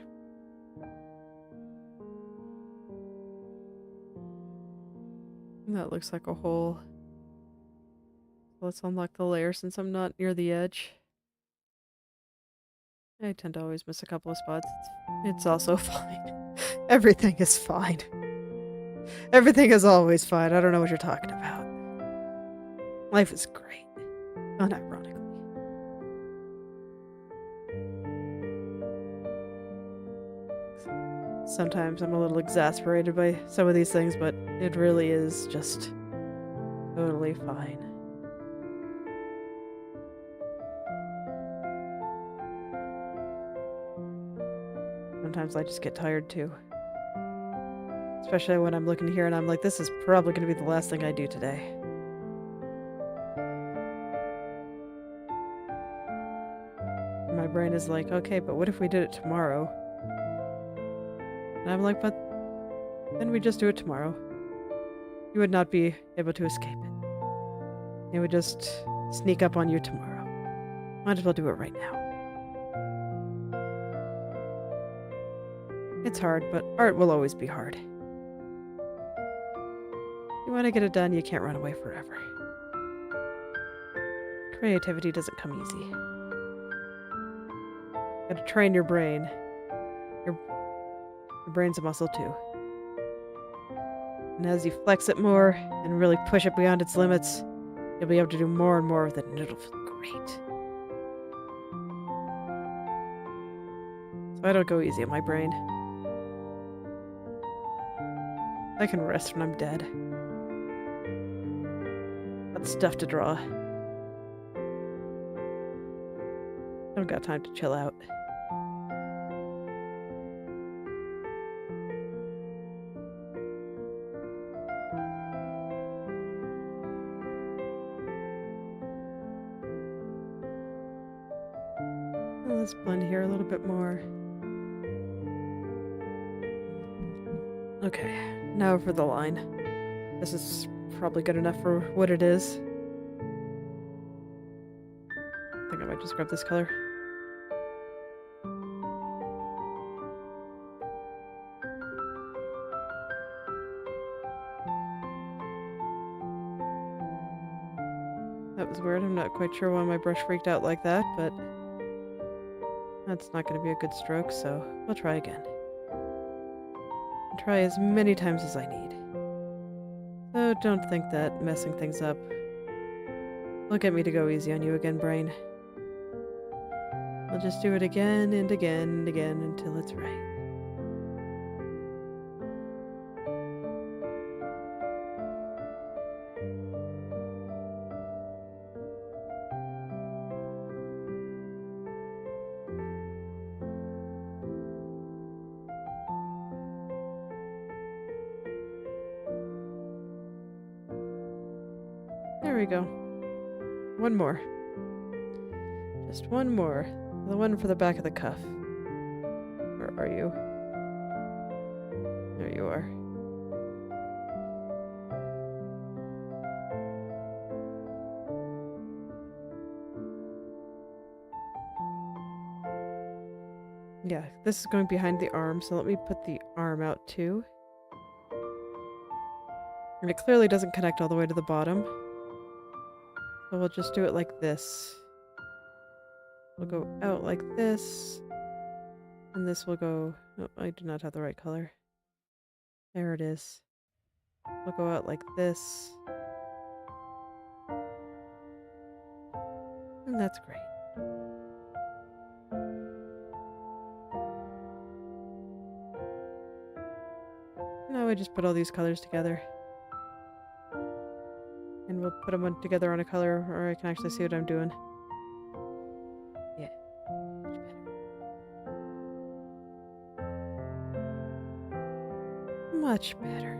That looks like a hole. Let's unlock the layer since I'm not near the edge. I tend to always miss a couple of spots. It's also fine. Everything is fine. Everything is always fine. I don't know what you're talking about. Life is great. Unironically. Sometimes I'm a little exasperated by some of these things, but it really is just totally fine. Sometimes I just get tired too. Especially when I'm looking here and I'm like, this is probably going to be the last thing I do today. And my brain is like, okay, but what if we did it tomorrow? And I'm like, but then we just do it tomorrow. You would not be able to escape it. It would just sneak up on you tomorrow. Might as well do it right now. It's hard, but art will always be hard. You want to get it done, you can't run away forever. Creativity doesn't come easy. You gotta train your brain. Your brain's a muscle too. And as you flex it more and really push it beyond its limits, you'll be able to do more and more with it, and it'll feel great. So I don't go easy on my brain. I can rest when I'm dead. Got stuff to draw. I've got time to chill out. Well, let's blend here a little bit more. Okay, now for the line. This is probably good enough for what it is. I think I might just grab this color. That was weird. I'm not quite sure why my brush freaked out like that, but that's not going to be a good stroke, so we'll try again. Try as many times as I need. So don't think that messing things up will get me to go easy on you again, brain. I'll just do it again and again and again until it's right. There we go. One more. Just one more. The one for the back of the cuff. Where are you? There you are. Yeah, this is going behind the arm, so let me put the arm out too. And it clearly doesn't connect all the way to the bottom. So we'll just do it like this. We'll go out like this. And this will go... Oh, I do not have the right color. There it is. We'll go out like this. And that's great. Now I just put all these colors together. And we'll put them together on a color, or I can actually see what I'm doing. Yeah. Much better.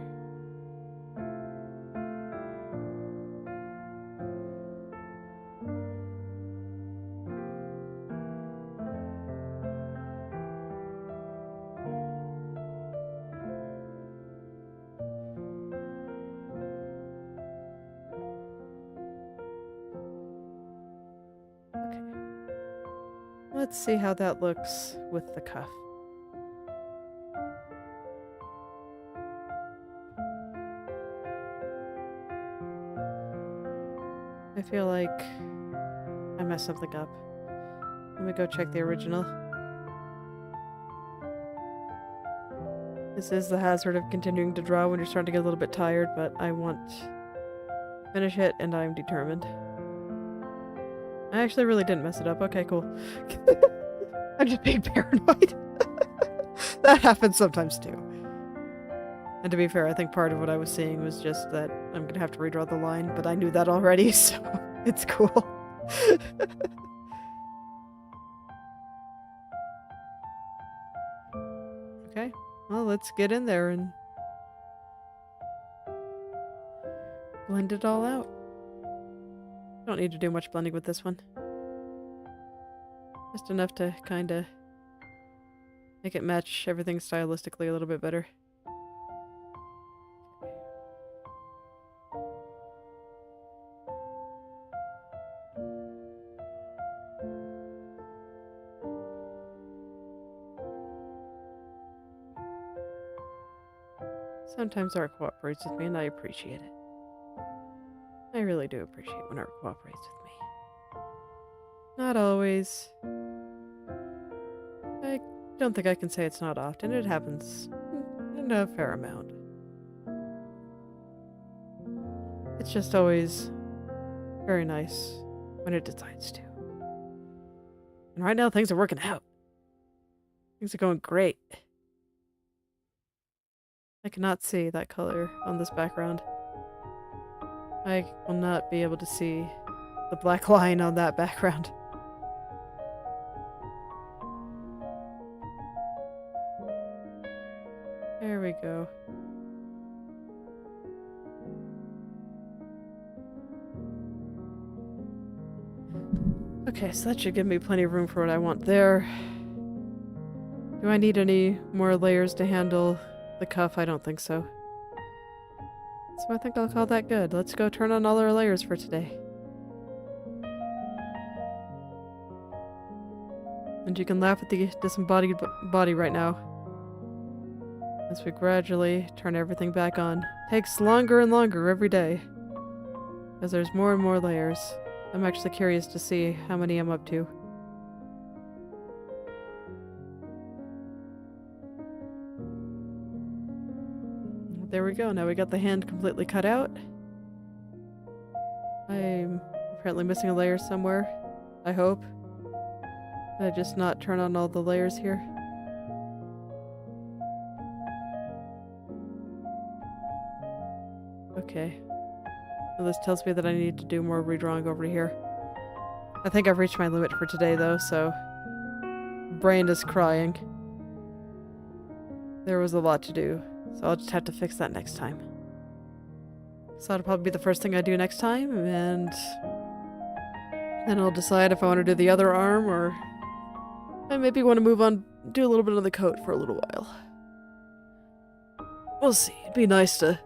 Okay. Let's see how that looks with the cuff. I feel like I messed something up. Let me go check the original. This is the hazard of continuing to draw when you're starting to get a little bit tired, but I want to finish it and I'm determined. I actually really didn't mess it up. Okay, cool. I'm just being paranoid. That happens sometimes too. And to be fair, I think part of what I was seeing was just that I'm gonna have to redraw the line, but I knew that already, so it's cool. Okay, well, let's get in there and blend it all out. Don't need to do much blending with this one. Just enough to kind of make it match everything stylistically a little bit better. Sometimes art cooperates with me, and I appreciate it. I really do appreciate when art cooperates with me. Not always. I don't think I can say it's not often. It happens in a fair amount. It's just always very nice when it decides to. And right now, things are working out. Things are going great. I cannot see that color on this background. I will not be able to see the black line on that background. There we go. Okay, so that should give me plenty of room for what I want there. Do I need any more layers to handle the cuff? I don't think so. So I think I'll call that good. Let's go turn on all our layers for today. And you can laugh at the disembodied body right now. As we gradually turn everything back on. Takes longer and longer every day. As there's more and more layers. I'm actually curious to see how many I'm up to. There we go, now we got the hand completely cut out. I'm apparently missing a layer somewhere, I hope. Did I just not turn on all the layers here? Okay. Well, this tells me that I need to do more redrawing over here. I think I've reached my limit for today though, so... brain is crying. There was a lot to do. So I'll just have to fix that next time. So that'll probably be the first thing I do next time, and then I'll decide if I want to do the other arm, or I maybe want to move on, do a little bit of the coat for a little while. We'll see. It'd be nice to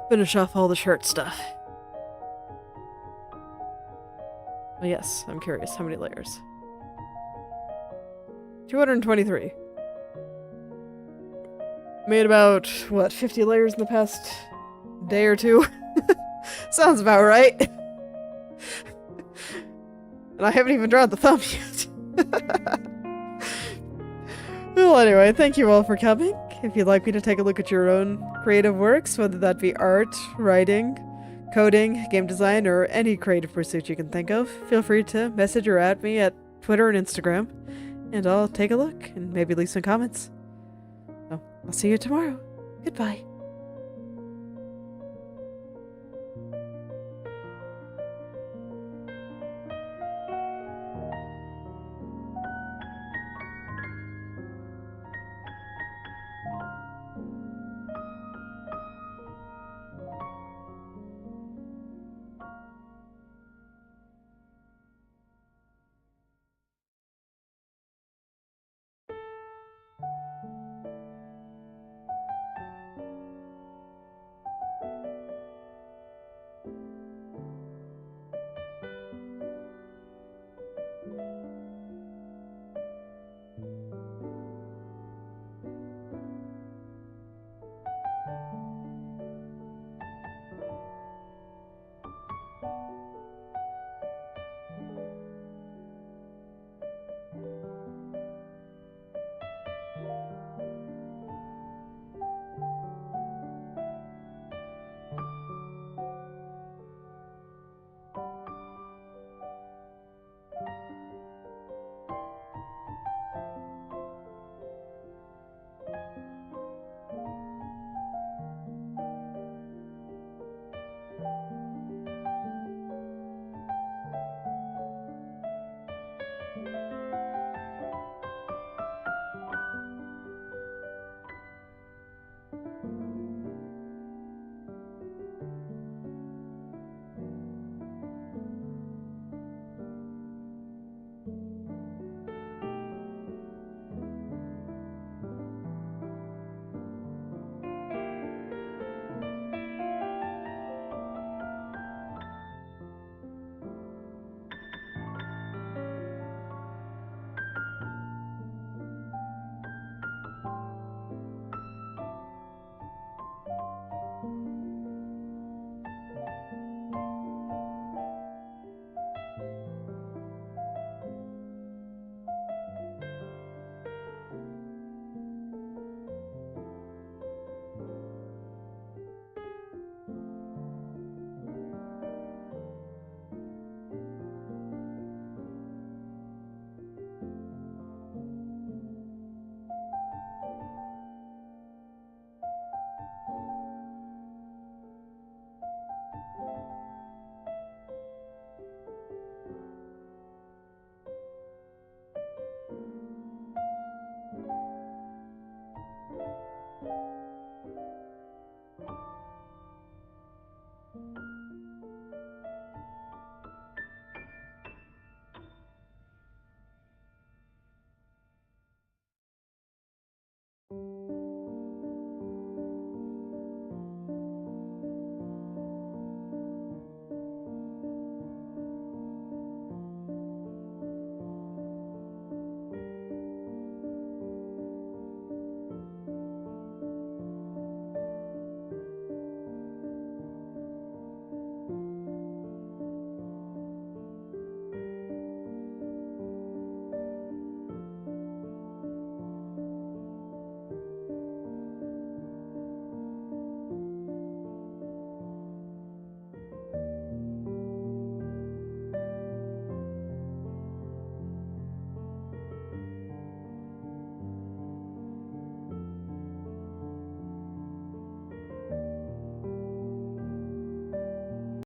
finish off all the shirt stuff. But yes, I'm curious. How many layers? 223. Made about, what, 50 layers in the past day or two? Sounds about right. And I haven't even drawn the thumb yet. Well, anyway, thank you all for coming. If you'd like me to take a look at your own creative works, whether that be art, writing, coding, game design, or any creative pursuit you can think of, feel free to message or at me at Twitter and Instagram, and I'll take a look and maybe leave some comments. So, I'll see you tomorrow. Goodbye.